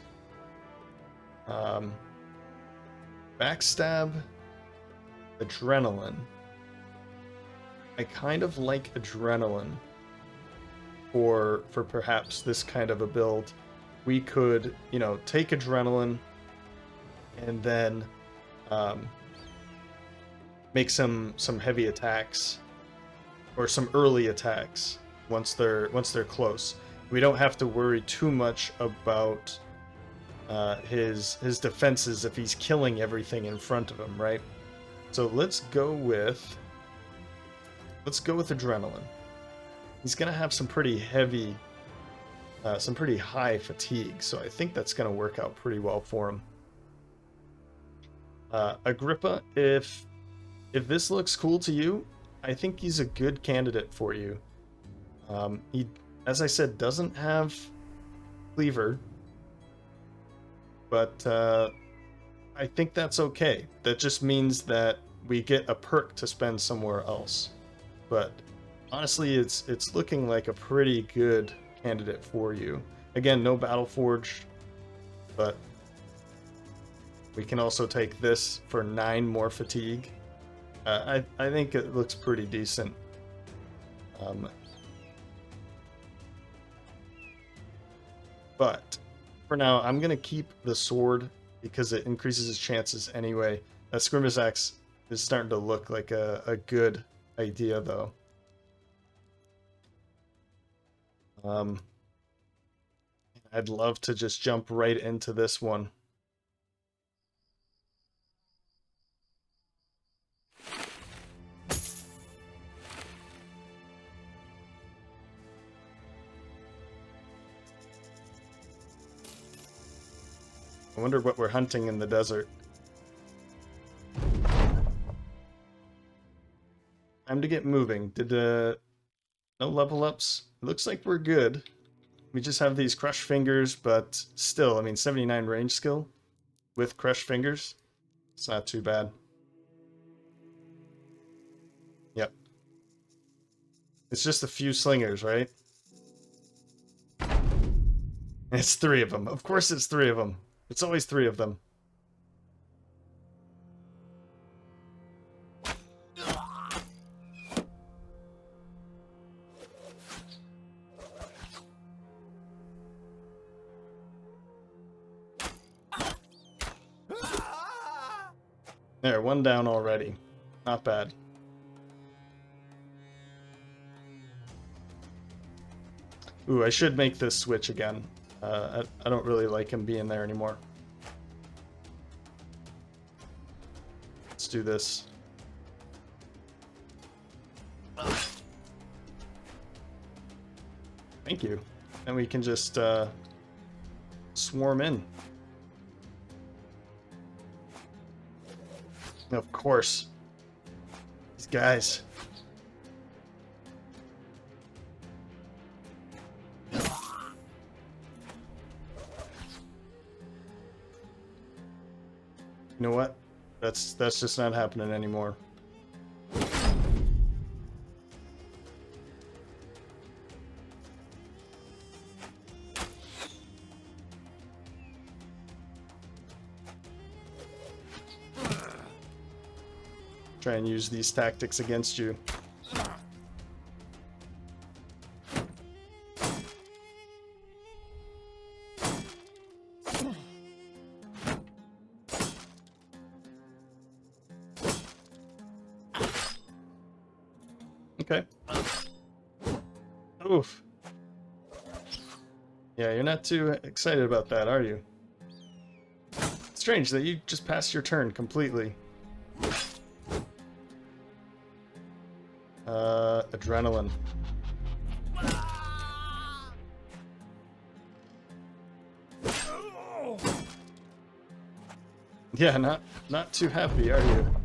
Backstab, Adrenaline. I kind of like Adrenaline for perhaps this kind of a build. We could, you know, take Adrenaline and then make some heavy attacks or some early attacks once they're close. We don't have to worry too much about his defenses if he's killing everything in front of him, right? So let's go with Adrenaline. He's gonna have some pretty heavy, some pretty high fatigue, so I think that's gonna work out pretty well for him. Agrippa, if this looks cool to you, I think he's a good candidate for you. He, as I said, doesn't have Cleaver, but I think that's okay. That just means that we get a perk to spend somewhere else. But honestly, it's looking like a pretty good candidate for you. Again, no Battle Forged, but we can also take this for 9 more fatigue. I think it looks pretty decent. But for now, I'm going to keep the sword because it increases his chances anyway. That Skirmish Axe is starting to look like a good idea, though. Um, I'd love to just jump right into this one. I wonder what we're hunting in the desert. Time to get moving. Did no level ups? It looks like we're good. We just have these crushed fingers, but still, I mean, 79 range skill with crushed fingers. It's not too bad. Yep. It's just a few slingers, right? It's 3 of them. Of course it's 3 of them. It's always 3 of them. There, 1 down already. Not bad. Ooh, I should make this switch again. I don't really like him being there anymore. Let's do this. Thank you. And we can just swarm in. Of course. These guys. You know what? That's just not happening anymore. Try and use these tactics against you. Okay. Oof. Yeah, you're not too excited about that, are you? Strange that you just passed your turn completely. Adrenaline. Yeah, not too happy, are you?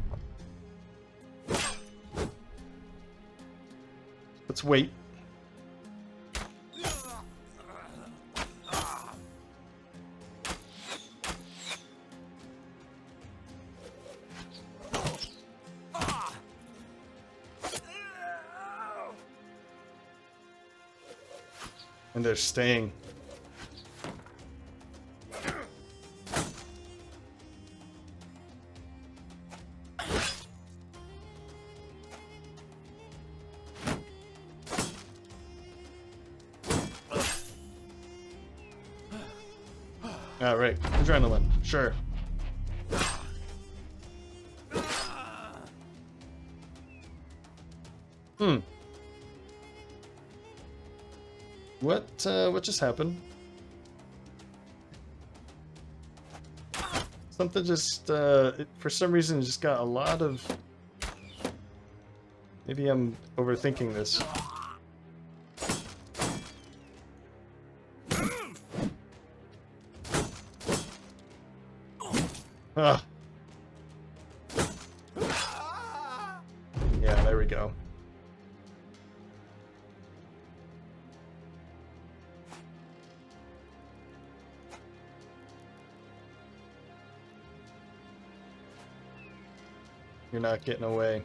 Let's wait. And they're staying. All right, adrenaline, sure. What just happened? Something just, for some reason, just got a lot of... Maybe I'm overthinking this. Ah. Yeah, there we go. You're not getting away.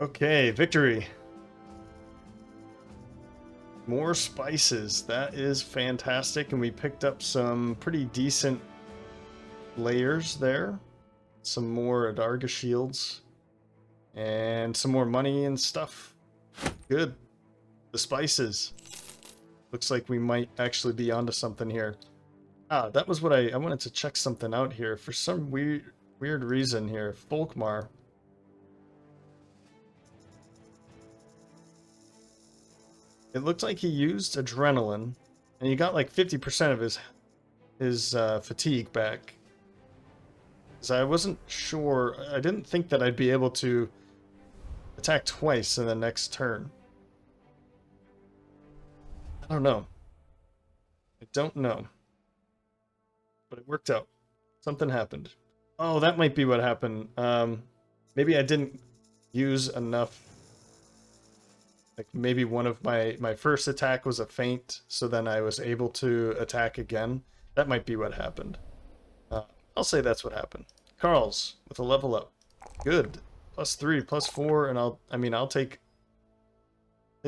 Okay, victory. More spices. That is fantastic. And we picked up some pretty decent layers there. Some more Adarga shields. And some more money and stuff. Good. The spices. Looks like we might actually be onto something here. Ah, that was what I wanted to check something out here. For some weird reason here. Folkmar. It looked like he used adrenaline, and he got like 50% of his fatigue back. Because I wasn't sure, I didn't think that I'd be able to attack twice in the next turn. I don't know. I don't know. But it worked out. Something happened. Oh, that might be what happened. Maybe I didn't use enough. Like maybe one of my first attack was a feint, so then I was able to attack again. That might be what happened. I'll say that's what happened. Carl's with a level up. Good. +3, +4, and I'll take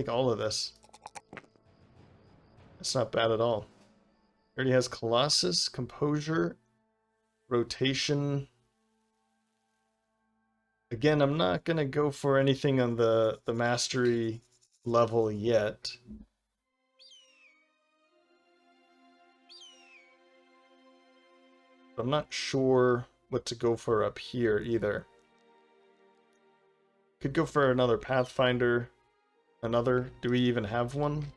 all of this. That's not bad at all. Already has Colossus, Composure, Rotation. Again, I'm not gonna go for anything on the mastery level yet. I'm not sure what to go for up here either. Could go for another Pathfinder. Do we even have one?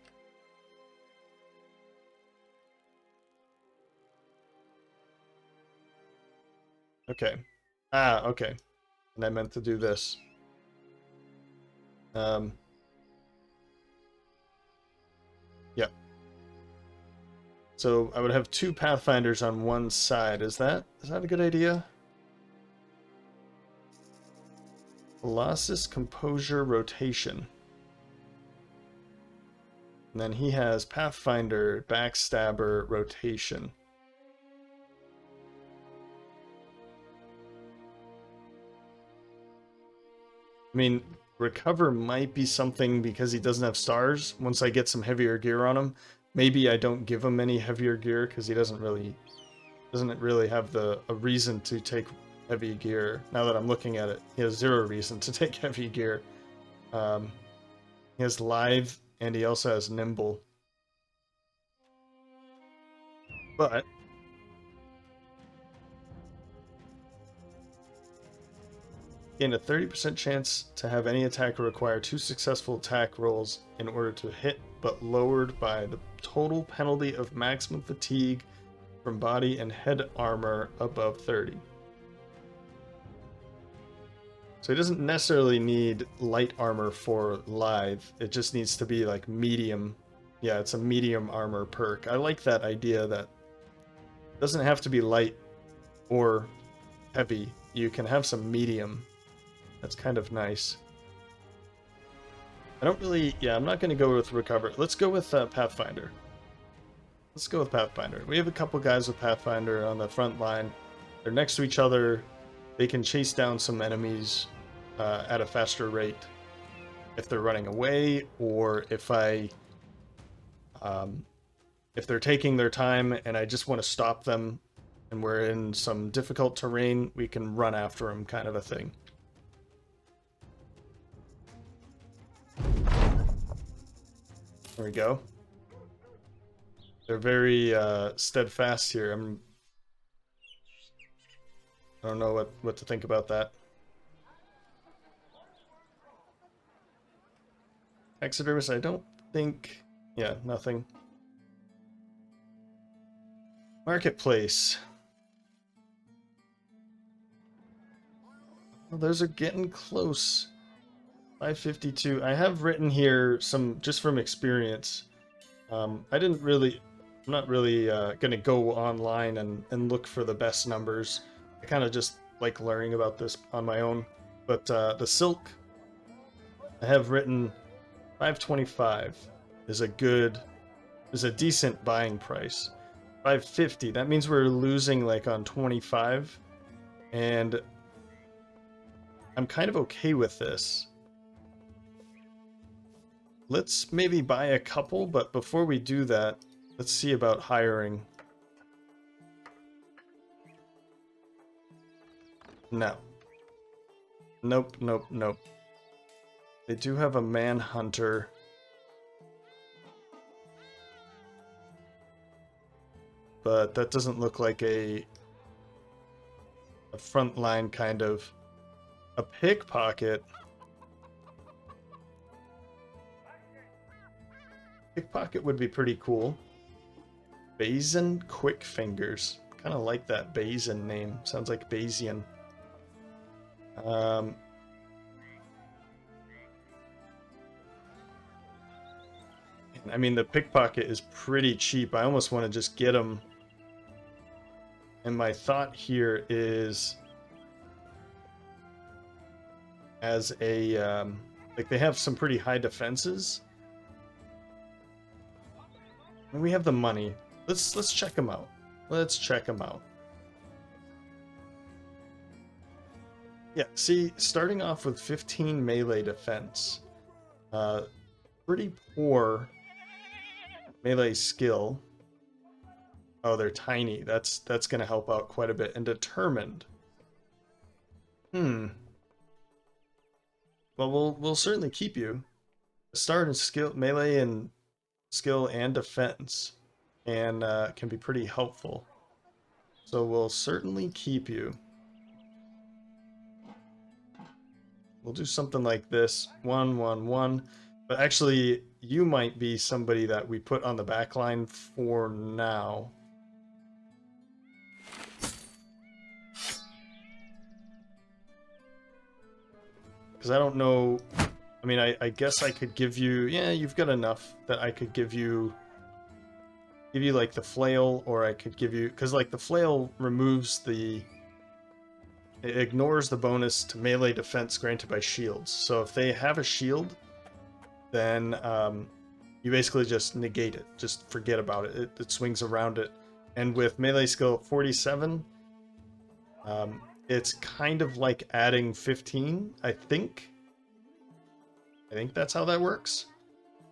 Okay. Okay. And I meant to do this. Yep. So I would have 2 Pathfinders on one side. Is that a good idea? Colossus, Composure, Rotation. And then he has Pathfinder, Backstabber, Rotation. I mean, Recover might be something because he doesn't have stars. Once I get some heavier gear on him, maybe I don't give him any heavier gear because he doesn't really have a reason to take heavy gear. Now that I'm looking at it, he has 0 reason to take heavy gear. He has Lithe, and he also has Nimble. But gain a 30% chance to have any attacker require 2 successful attack rolls in order to hit, but lowered by the total penalty of maximum fatigue from body and head armor above 30. So he doesn't necessarily need light armor for Lithe. It just needs to be like medium. Yeah, it's a medium armor perk. I like that idea that it doesn't have to be light or heavy. You can have some medium. That's kind of nice. I'm not going to go with Recover. Let's go with Pathfinder. Let's go with Pathfinder. We have a couple guys with Pathfinder on the front line. They're next to each other. They can chase down some enemies at a faster rate if they're running away, or if they're taking their time and I just want to stop them and we're in some difficult terrain, we can run after them, kind of a thing. There we go. They're very steadfast here. I don't know what to think about that. Taxidermist, I don't think... Yeah, nothing. Marketplace. Well, those are getting close. 552. I have written here some, just from experience. I'm not really gonna go online and look for the best numbers. I kind of just like learning about this on my own. But the silk, I have written 525 is a decent buying price. 550, that means we're losing like on 25, and I'm kind of okay with this. Let's maybe buy a couple, but before we do that, let's see about hiring. No. Nope, nope, nope. They do have a manhunter. But that doesn't look like a frontline kind of... A pickpocket. Pickpocket would be pretty cool. Basin Quick Fingers. Kind of like that Basin name. Sounds like Bayesian. I mean, the pickpocket is pretty cheap. I almost want to just get them. And my thought here is, as a like, they have some pretty high defenses, and we have the money. Let's check them out. Let's check them out. Yeah, see, starting off with 15 melee defense, pretty poor melee skill. Oh, they're tiny. That's going to help out quite a bit. And determined. Well, we'll certainly keep you. Start in skill, melee, and skill and defense, and can be pretty helpful. So we'll certainly keep you. We'll do something like this: 1, 1, 1. But actually, you might be somebody that we put on the back line for now. Because I don't know. I mean, I guess I could give you. Yeah, you've got enough that I could give you like the flail, or I could give you, because like the flail removes the. It ignores the bonus to melee defense granted by shields. So if they have a shield, then you basically just negate it. Just forget about it. It swings around it. And with melee skill 47, it's kind of like adding 15, I think. I think that's how that works.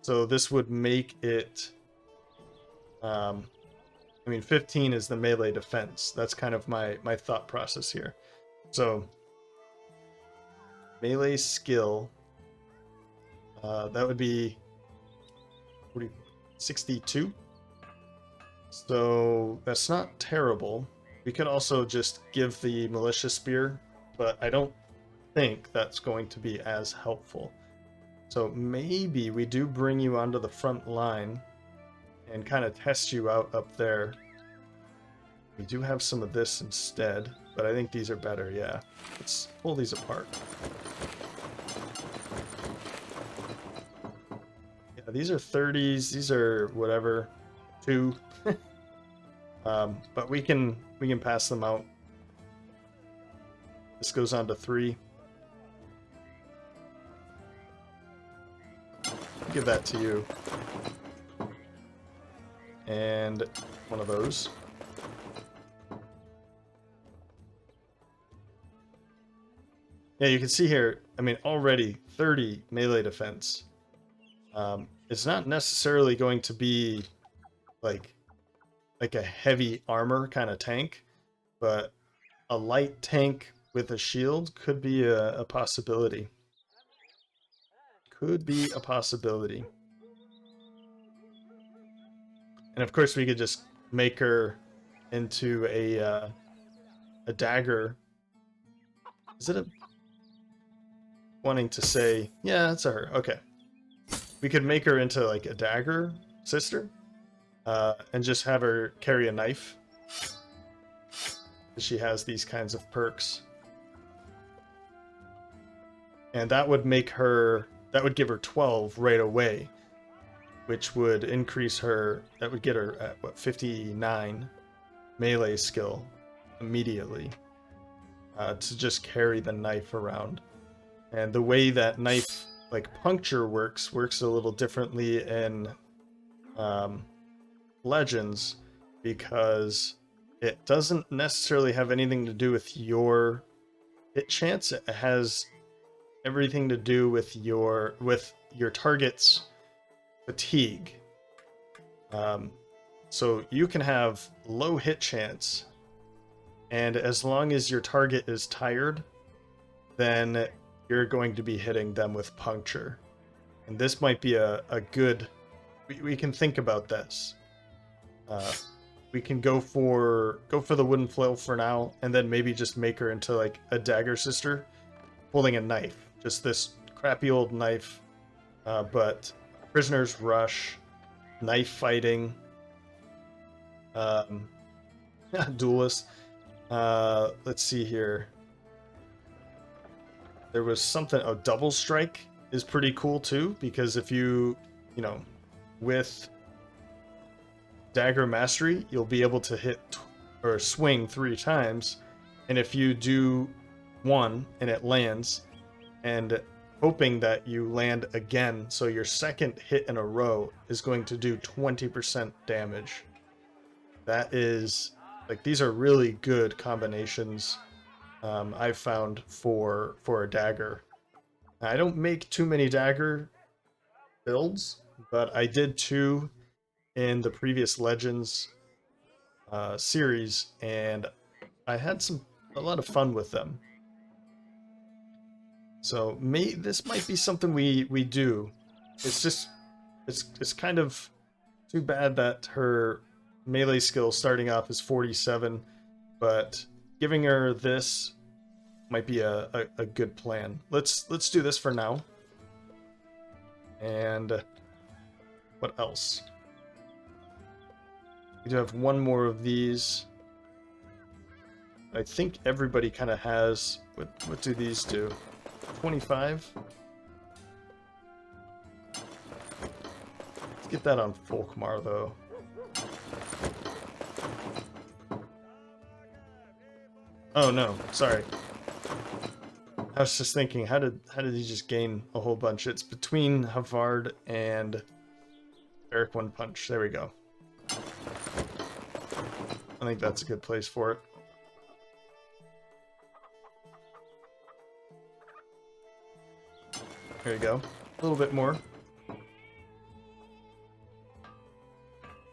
So this would make it... I mean, 15 is the melee defense. That's kind of my thought process here. So, melee skill, that would be 62. So that's not terrible. We could also just give the militia spear, but I don't think that's going to be as helpful. So maybe we do bring you onto the front line and kind of test you out up there. We do have some of this instead, but I think these are better, yeah. Let's pull these apart. Yeah, these are 30s, these are whatever, 2. But we can pass them out. This goes on to 3. Give that to you. And one of those. Yeah, you can see here, I mean, already 30 melee defense. It's not necessarily going to be like a heavy armor kind of tank, but a light tank with a shield could be a possibility. Could be a possibility. And of course we could just make her into a dagger. Is it a... wanting to say, yeah, it's a her. Okay. We could make her into like a dagger sister, and just have her carry a knife. She has these kinds of perks. And that would make her, that would give her 12 right away, which would increase her, that would get her at what, 59 melee skill immediately, to just carry the knife around. And the way that knife, like puncture works a little differently in Legends, because it doesn't necessarily have anything to do with your hit chance. It has everything to do with your target's fatigue. So you can have low hit chance, and as long as your target is tired, then you're going to be hitting them with puncture. And this might be a good... We can think about this. We can go for the wooden flail for now, and then maybe just make her into like a dagger sister holding a knife. Just this crappy old knife. But prisoners rush, knife fighting, duelist. Let's see here. There was something. Oh, double strike is pretty cool too, because if you know, with dagger mastery, you'll be able to hit or swing 3 times, and if you do one and it lands, and hoping that you land again, so your second hit in a row is going to do 20% damage. That is, like, these are really good combinations I've found for a dagger. I don't make too many dagger builds, but I did 2 in the previous Legends series, and I had a lot of fun with them. So this might be something we do. It's just it's kind of too bad that her melee skill starting off is 47, but giving her this might be a good plan. Let's do this for now. And what else? We do have one more of these. I think everybody kind of has. What do these do? 25? Let's get that on Folkmar, though. Oh no, sorry. I was just thinking, how did he just gain a whole bunch? It's between Havard and Eric One Punch. There we go. I think that's a good place for it. There you go. A little bit more.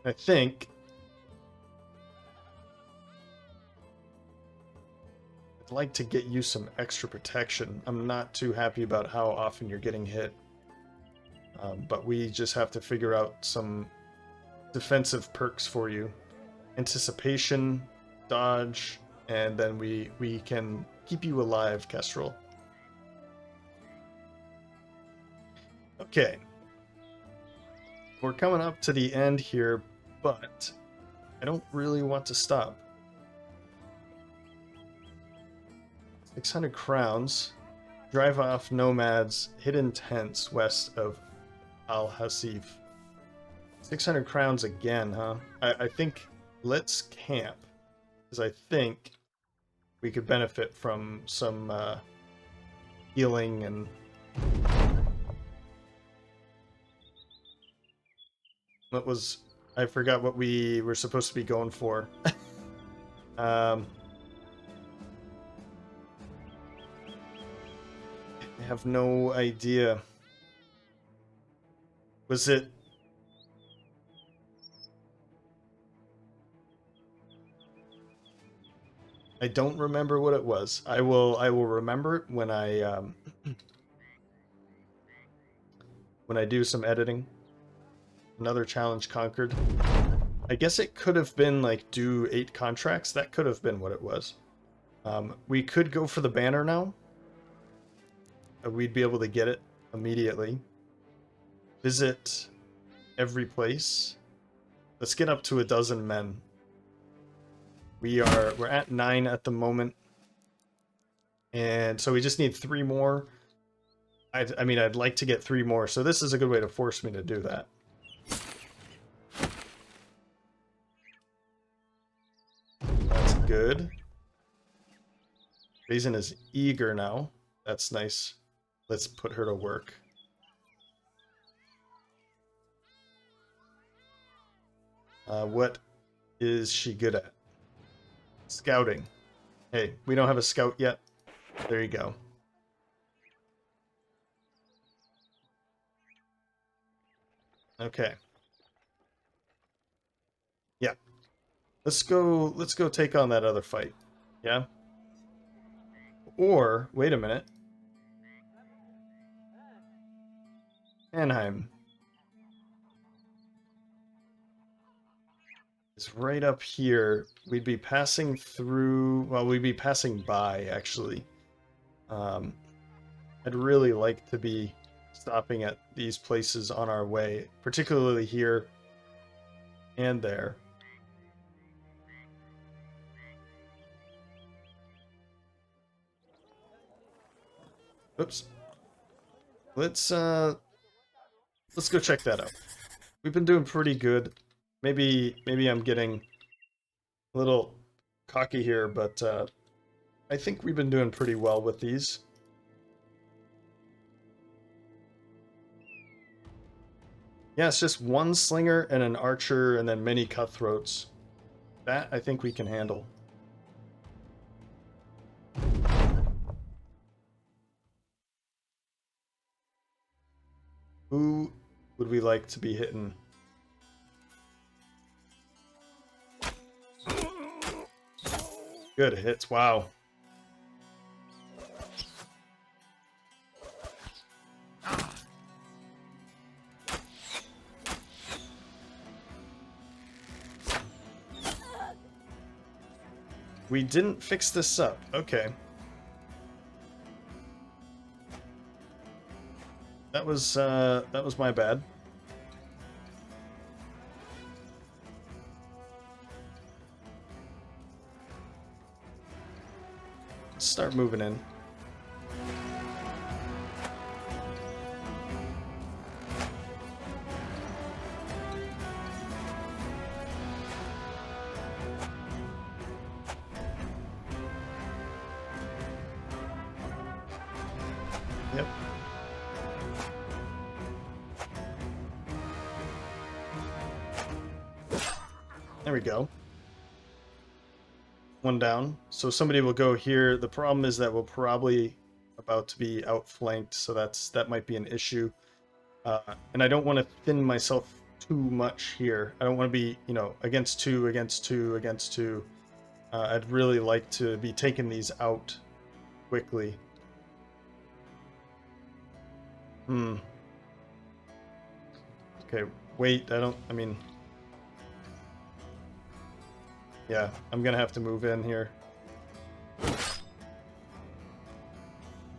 I think I'd like to get you some extra protection. I'm not too happy about how often you're getting hit. But we just have to figure out some defensive perks for you. Anticipation, dodge, and then we can keep you alive, Kestrel. Okay. We're coming up to the end here, but I don't really want to stop. 600 crowns. Drive off nomads, hidden tents west of Al-Hasif. 600 crowns again, huh? I think let's camp, because I think we could benefit from some healing and... What was... I forgot what we were supposed to be going for. I have no idea. Was it... I don't remember what it was. I will remember it when I when I do some editing. Another challenge conquered. I guess it could have been like do 8 contracts. That could have been what it was. We could go for the banner now. We'd be able to get it immediately. Visit every place. Let's get up to 12 men. We're at 9 at the moment, and so we just need 3 more. I mean, I'd like to get 3 more, so this is a good way to force me to do that. That's good. Raisin is eager now. That's nice. Let's put her to work. What is she good at? Scouting. Hey, we don't have a scout yet. There you go. Okay. Yeah. Let's go take on that other fight. Yeah? Or, wait a minute. Anaheim. It's right up here. We'd be passing through... Well, we'd be passing by, actually. I'd really like to be stopping at these places on our way. Particularly here. and there. Oops. Let's go check that out. We've been doing pretty good. Maybe I'm getting a little cocky here, but I think we've been doing pretty well with these. Yeah, it's just one slinger and an archer and then many cutthroats. That I think we can handle. Who would we like to be hitting? Good hits, wow. We didn't fix this up, okay. That was my bad. Let's start moving in. Yep. There we go. One down. So somebody will go here. The problem is that we're probably about to be outflanked, so that might be an issue. And I don't want to thin myself too much here. I don't want to be, you know, against two, against two, against two. I'd really like to be taking these out quickly. Okay, wait, I mean... Yeah, I'm gonna have to move in here.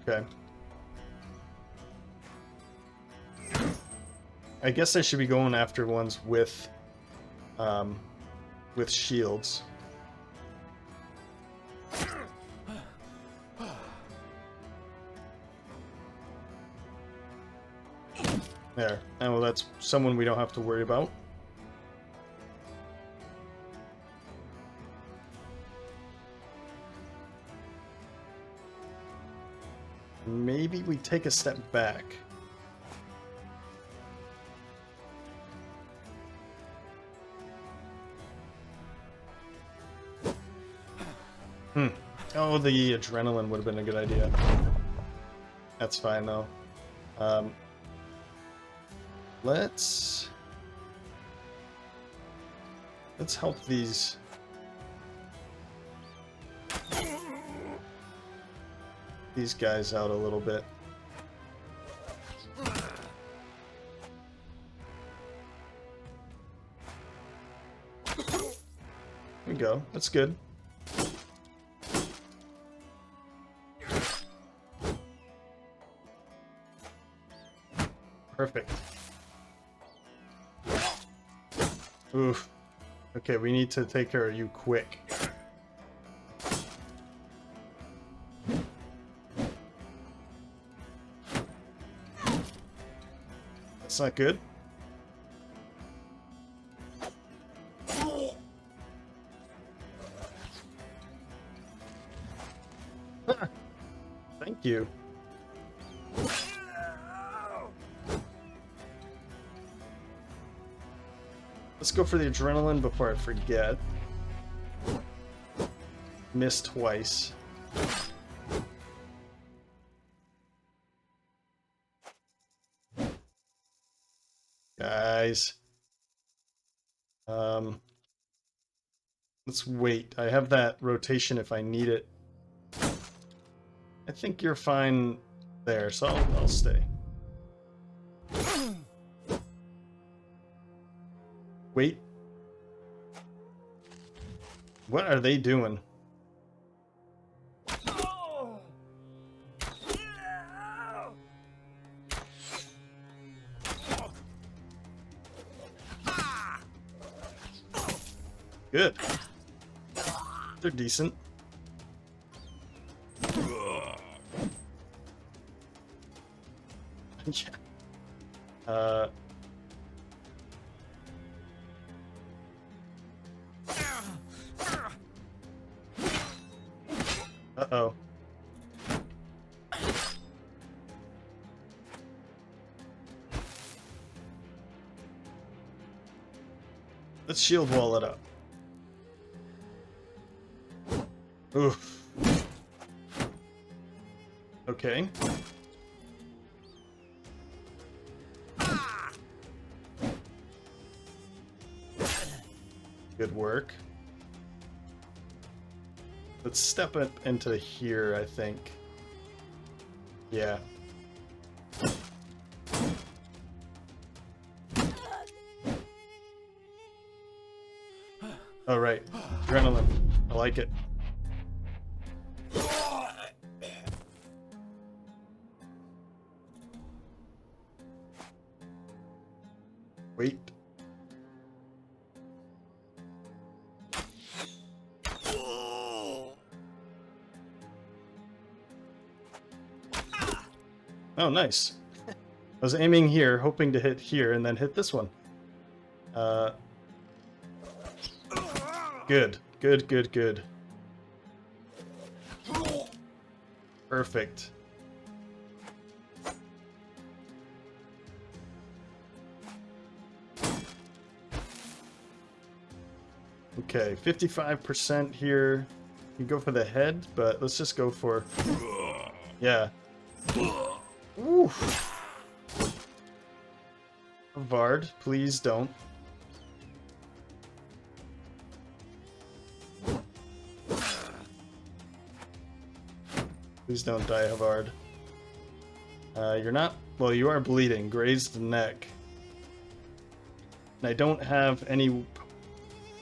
Okay. I guess I should be going after ones with shields. There. And well, that's someone we don't have to worry about. Maybe we take a step back. Oh, the adrenaline would have been a good idea. That's fine, though. Let's help these... these guys out a little bit. There we go. That's good. Perfect. Oof. Okay, we need to take care of you quick. That's not good. Thank you. Let's go for the adrenaline before I forget. Missed twice. Guys. Let's wait. I have that rotation if I need it. I think you're fine there, so I'll stay. Wait. What are they doing? Good. They're decent. Yeah. Uh-oh. Let's shield wall it up. Oof. Okay. Good work. Let's step it into here, I think. Yeah. All right. Adrenaline. I like it. Wait. Oh, nice. I was aiming here, hoping to hit here, and then hit this one. Good. Good, good, good. Perfect. Okay, 55% here. You go for the head, but let's just go for... Yeah. Oof. Havard, please don't. Please don't die, Havard. You're not... Well, you are bleeding. Grazed neck. And I don't have any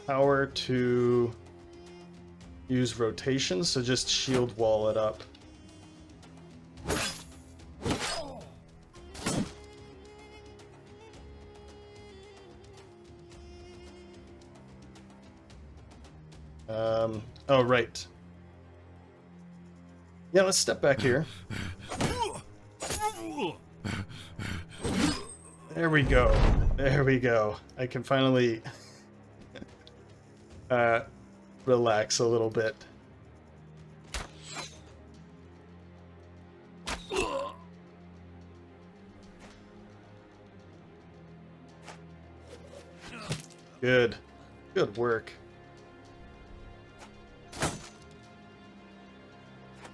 power to use rotation, so just shield wall it up. Oh, right. Yeah, let's step back here. There we go. There we go. I can finally relax a little bit. Good. Good work.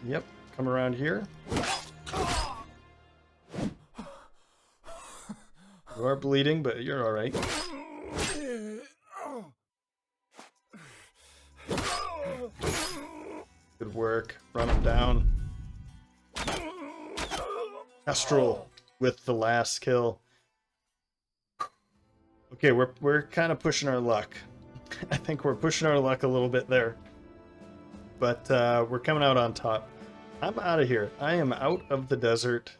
Yep, come around here. You are bleeding, but you're alright. Good work. Run him down. Astral with the last kill. Okay, we're kind of pushing our luck. I think we're pushing our luck a little bit there. But we're coming out on top. I'm out of here. I am out of the desert.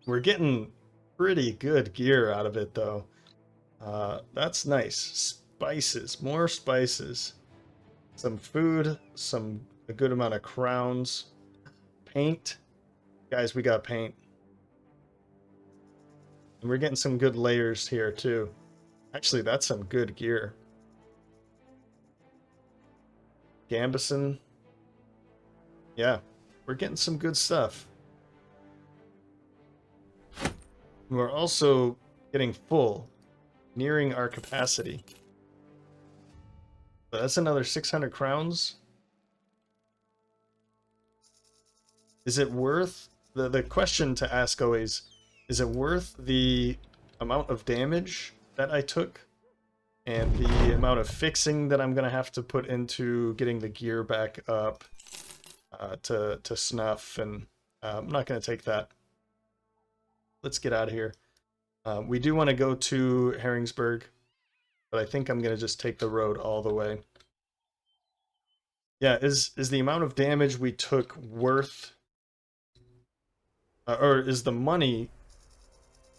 We're getting pretty good gear out of it, though. That's nice. Spices. More spices. Some food. A good amount of crowns. Paint. Guys, we got paint. And we're getting some good layers here, too. Actually, that's some good gear. Gambison. Yeah, we're getting some good stuff. We're also getting full, nearing our capacity. But that's another 600 crowns. Is it worth... The question to ask always, is it worth the amount of damage that I took and the amount of fixing that I'm going to have to put into getting the gear back up to snuff? And I'm not going to take that. Let's get out of here. We do want to go to Harringsburg, but I think I'm going to just take the road all the way. Yeah, is the amount of damage we took worth... or is the money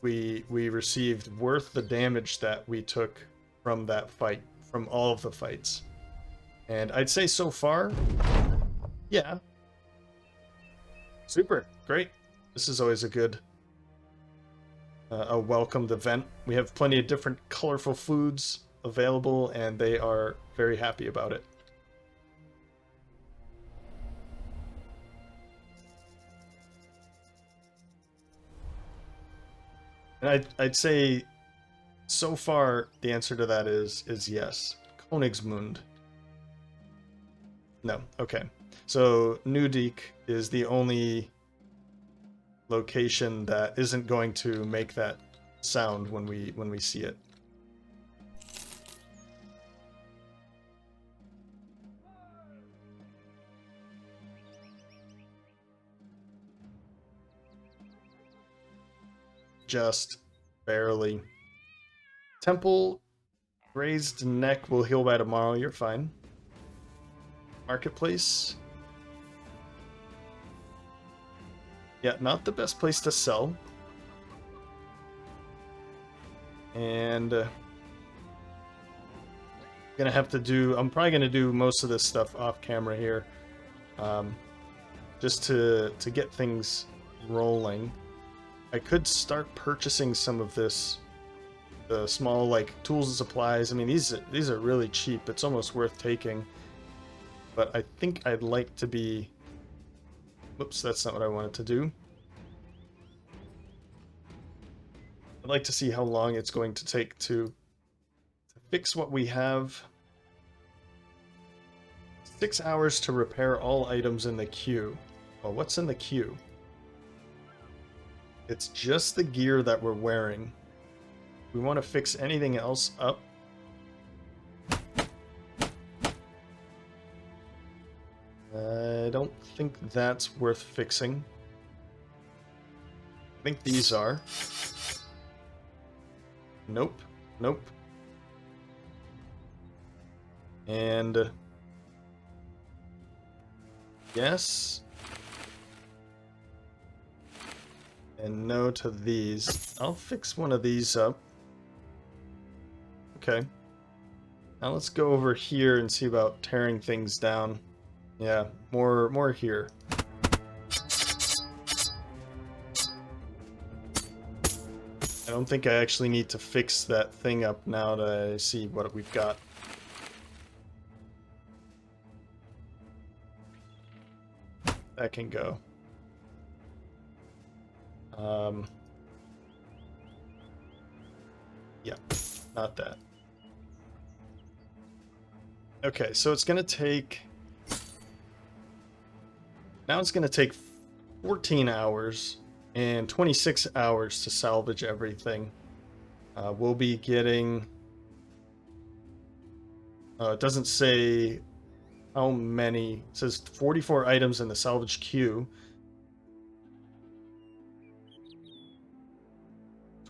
we received worth the damage that we took from that fight from all of the fights. And I'd say so far, yeah. Super, great. This is always a good, a welcomed event. We have plenty of different colorful foods available, and they are very happy about it. And I'd say so far the answer to that is yes. Königsmund. No, okay. So Nudik is the only location that isn't going to make that sound when we see it. Just barely. Temple, raised neck will heal by tomorrow. You're fine. Marketplace. Yeah, not the best place to sell. And gonna have to do. I'm probably gonna do most of this stuff off camera here, just to get things rolling. I could start purchasing some of this, the small like tools and supplies. I mean, these are really cheap. It's almost worth taking. But I think I'd like to be. Whoops, that's not what I wanted to do. I'd like to see how long it's going to take to fix what we have. 6 hours to repair all items in the queue. Well, what's in the queue? It's just the gear that we're wearing. We want to fix anything else up. I don't think that's worth fixing. I think these are. Nope. Nope. And yes. And no to these. I'll fix one of these up. Okay. Now let's go over here and see about tearing things down. Yeah, more here. I don't think I actually need to fix that thing up now that I see what we've got. That can go. Yeah, not that. Okay, so it's gonna take... Now it's gonna take 14 hours and 26 hours to salvage everything. We'll be getting... it doesn't say how many. It says 44 items in the salvage queue.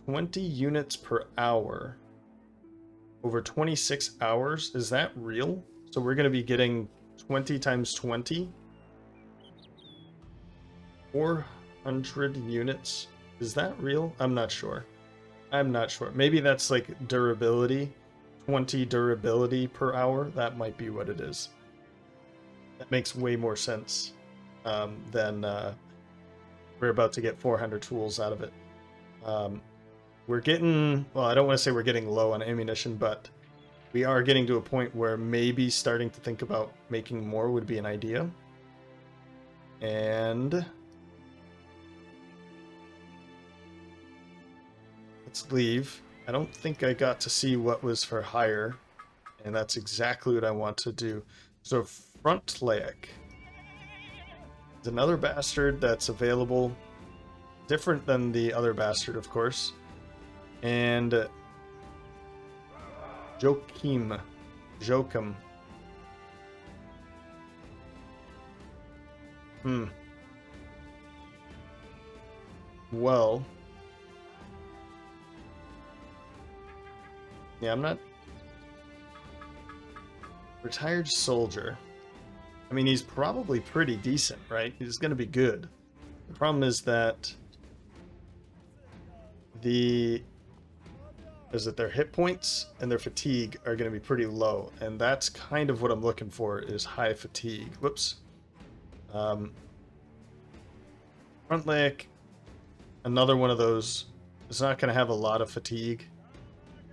20 units per hour. Over 26 hours? Is that real? So we're going to be getting 20 times 20? 400 units? Is that real? I'm not sure. I'm not sure. Maybe that's like durability. 20 durability per hour. That might be what it is. That makes way more sense than we're about to get 400 tools out of it. We're getting, well, I don't want to say we're getting low on ammunition, but we are getting to a point where maybe starting to think about making more would be an idea. And let's leave. I don't think I got to see what was for hire, and that's exactly what I want to do. So Frontlaik is another bastard that's available, different than the other bastard, of course. And Joachim. Well, yeah, I'm not... Retired soldier. I mean, he's probably pretty decent, right? He's gonna be good. The problem is that the is that their hit points and their fatigue are going to be pretty low, and that's kind of what I'm looking for, is high fatigue. Whoops. Frontlick, another one of those, is not going to have a lot of fatigue.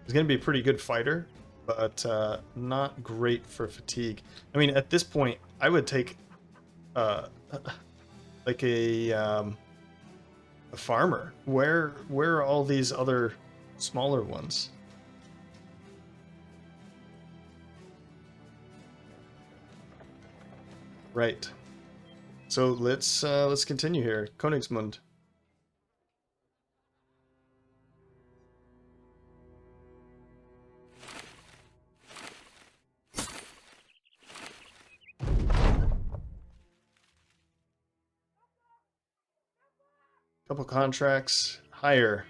He's going to be a pretty good fighter, but not great for fatigue. I mean, at this point, I would take like a farmer. Where are all these other smaller ones? Right. So let's continue here. Königsmund. Couple contracts higher.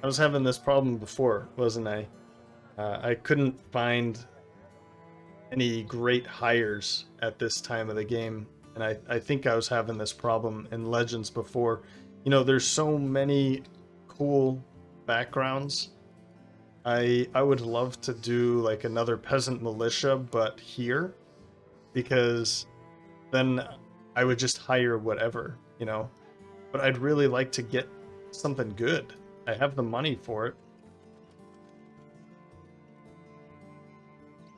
I was having this problem before, wasn't I? I couldn't find any great hires at this time of the game, and I think I was having this problem in Legends before. You know, there's so many cool backgrounds. I would love to do like another peasant militia, but here, because then I would just hire whatever, you know. But I'd really like to get something good. I have the money for it.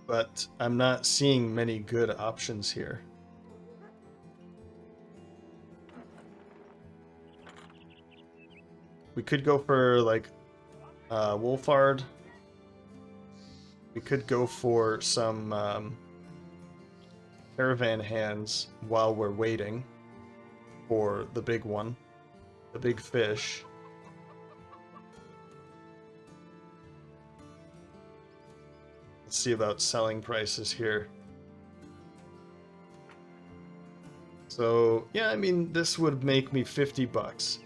But I'm not seeing many good options here. We could go for like Wolfard. We could go for some caravan hands while we're waiting for the big one, the big fish. Let's see about selling prices here. So yeah, I mean, this would make me 50 bucks.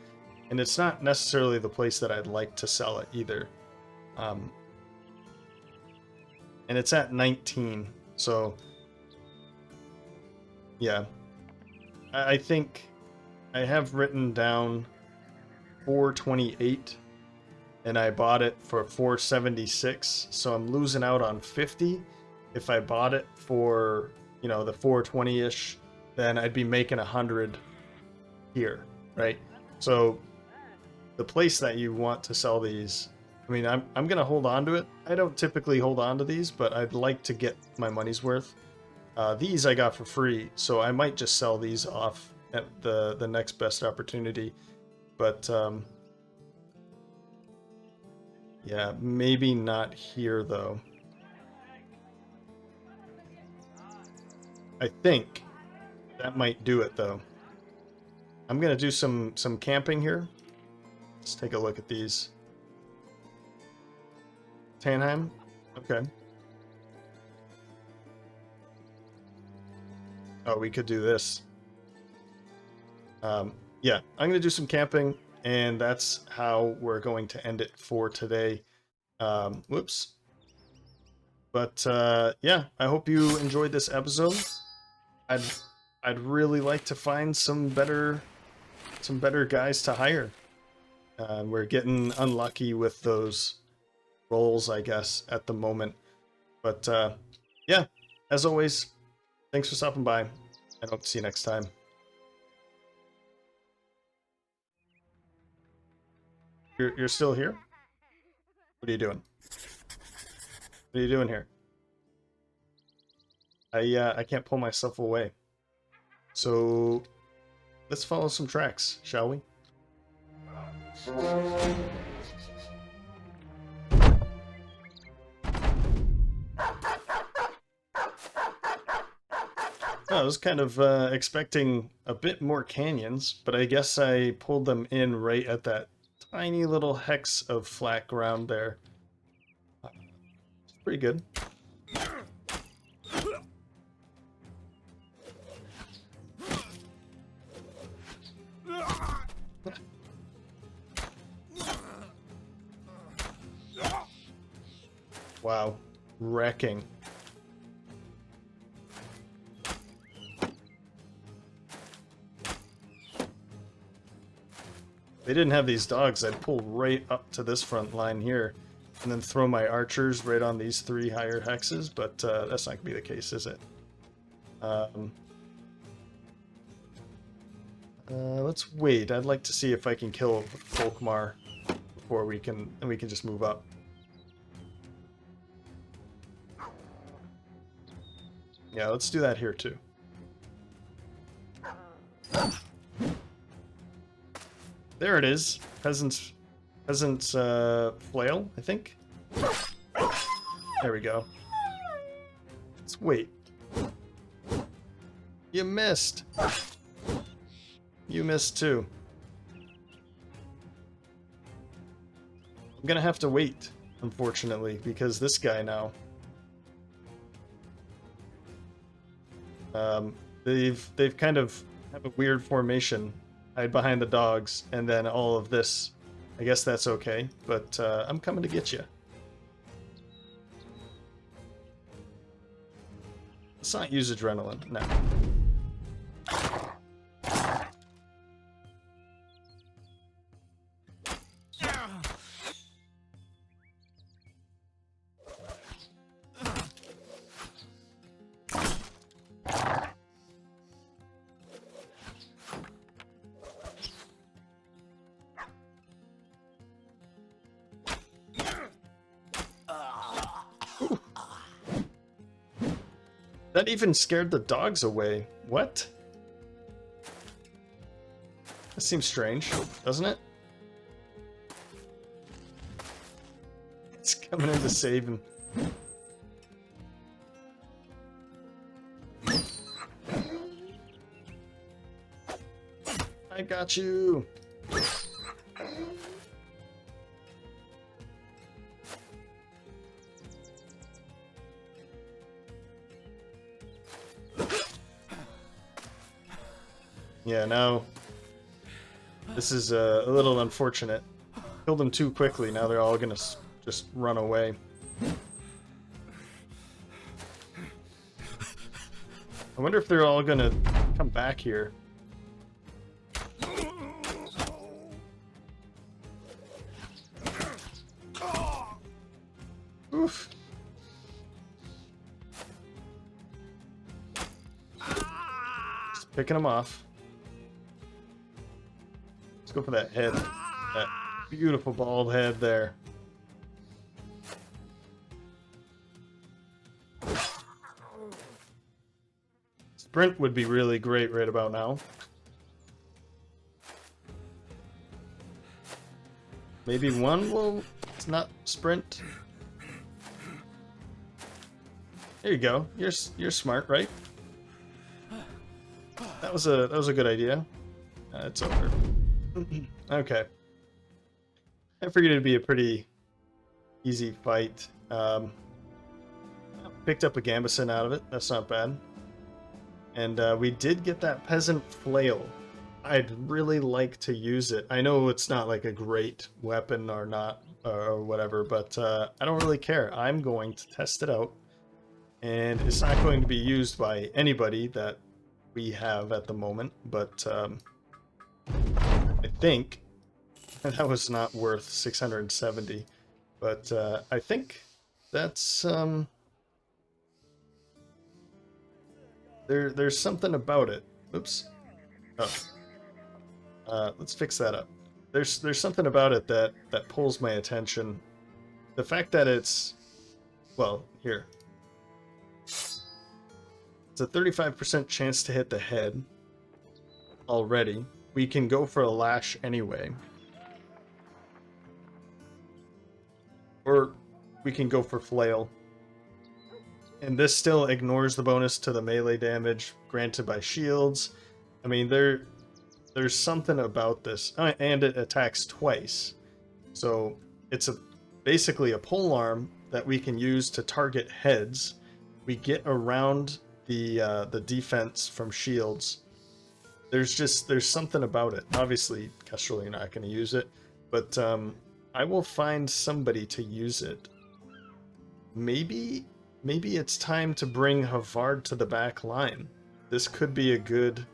And it's not necessarily the place that I'd like to sell it either. And it's at 19, so yeah. I think I have written down 428, and I bought it for 476, so I'm losing out on 50. If I bought it for, you know, the 420-ish, then I'd be making 100 here, right? So the place that you want to sell these, I mean, I'm gonna hold on to it. I don't typically hold on to these, but I'd like to get my money's worth. These I got for free, so I might just sell these off at the next best opportunity. But yeah, maybe not here though. I think that might do it though. I'm gonna do some camping here. Let's take a look at these. Tannheim? Okay. Oh, we could do this. Yeah, I'm going to do some camping, and that's how we're going to end it for today. Whoops. But yeah, I hope you enjoyed this episode. I'd really like to find some better guys to hire. We're getting unlucky with those roles, I guess, at the moment. But yeah, as always, thanks for stopping by, and hope to see you next time. You're still here? What are you doing? What are you doing here? I can't pull myself away. So let's follow some tracks, shall we? I was kind of expecting a bit more canyons, but I guess I pulled them in right at that tiny little hex of flat ground there. It's pretty good. Wow, wrecking. they didn't have these dogs, I'd pull right up to this front line here and then throw my archers right on these 3 higher hexes, but that's not going to be the case, is it? Let's wait. I'd like to see if I can kill Volkmar before we can just move up. Yeah, let's do that here too. There it is. Peasant's flail, I think. There we go. Let's wait. You missed. You missed too. I'm gonna have to wait, unfortunately, because this guy now. They've kind of have a weird formation. Hide behind the dogs, and then all of this. I guess that's okay, but I'm coming to get you. Let's not use adrenaline. No. That even scared the dogs away. What? That seems strange, doesn't it? It's coming in to save him. I got you. Yeah, now this is a little unfortunate. Killed them too quickly, now they're all gonna just run away. I wonder if they're all gonna come back here. Oof. Just picking them off. Let's go for that head. That beautiful bald head there. Sprint would be really great right about now. Maybe one will not sprint. There you go. You're smart, right? That was a good idea. It's over. Okay. I figured it'd be a pretty easy fight. Picked up a gambeson out of it. That's not bad. And we did get that peasant flail. I'd really like to use it. I know it's not like a great weapon or not or whatever, but I don't really care. I'm going to test it out. And it's not going to be used by anybody that we have at the moment, but I think that was not worth 670, but I think that's there's something about it. Oops. Oh. Let's fix that up. There's something about it that pulls my attention. The fact that it's, well, here. It's a 35% chance to hit the head already. We can go for a lash anyway. Or we can go for flail. And this still ignores the bonus to the melee damage granted by shields. I mean, there's something about this. And it attacks twice. So it's basically a polearm that we can use to target heads. We get around the defense from shields. There's something about it. Obviously, Kestrel, you're not going to use it, but I will find somebody to use it. Maybe it's time to bring Havard to the back line. This could be a good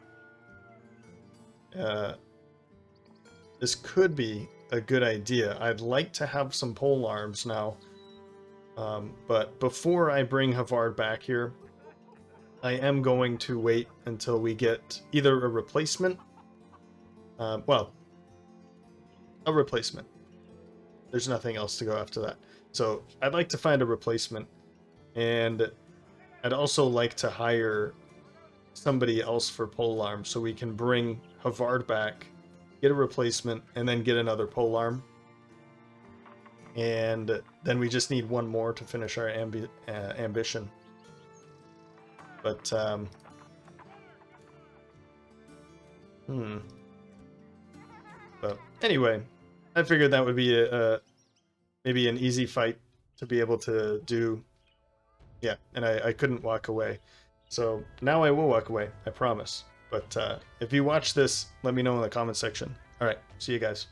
this could be a good idea. I'd like to have some pole arms now. But before I bring Havard back here, I am going to wait until we get either a replacement. Well, a replacement. There's nothing else to go after that. So I'd like to find a replacement. And I'd also like to hire somebody else for pole arm so we can bring Havard back, get a replacement, and then get another pole arm. And then we just need one more to finish our ambition. But, But anyway, I figured that would be maybe an easy fight to be able to do. Yeah, and I couldn't walk away. So now I will walk away, I promise. But if you watch this, let me know in the comment section. All right, see you guys.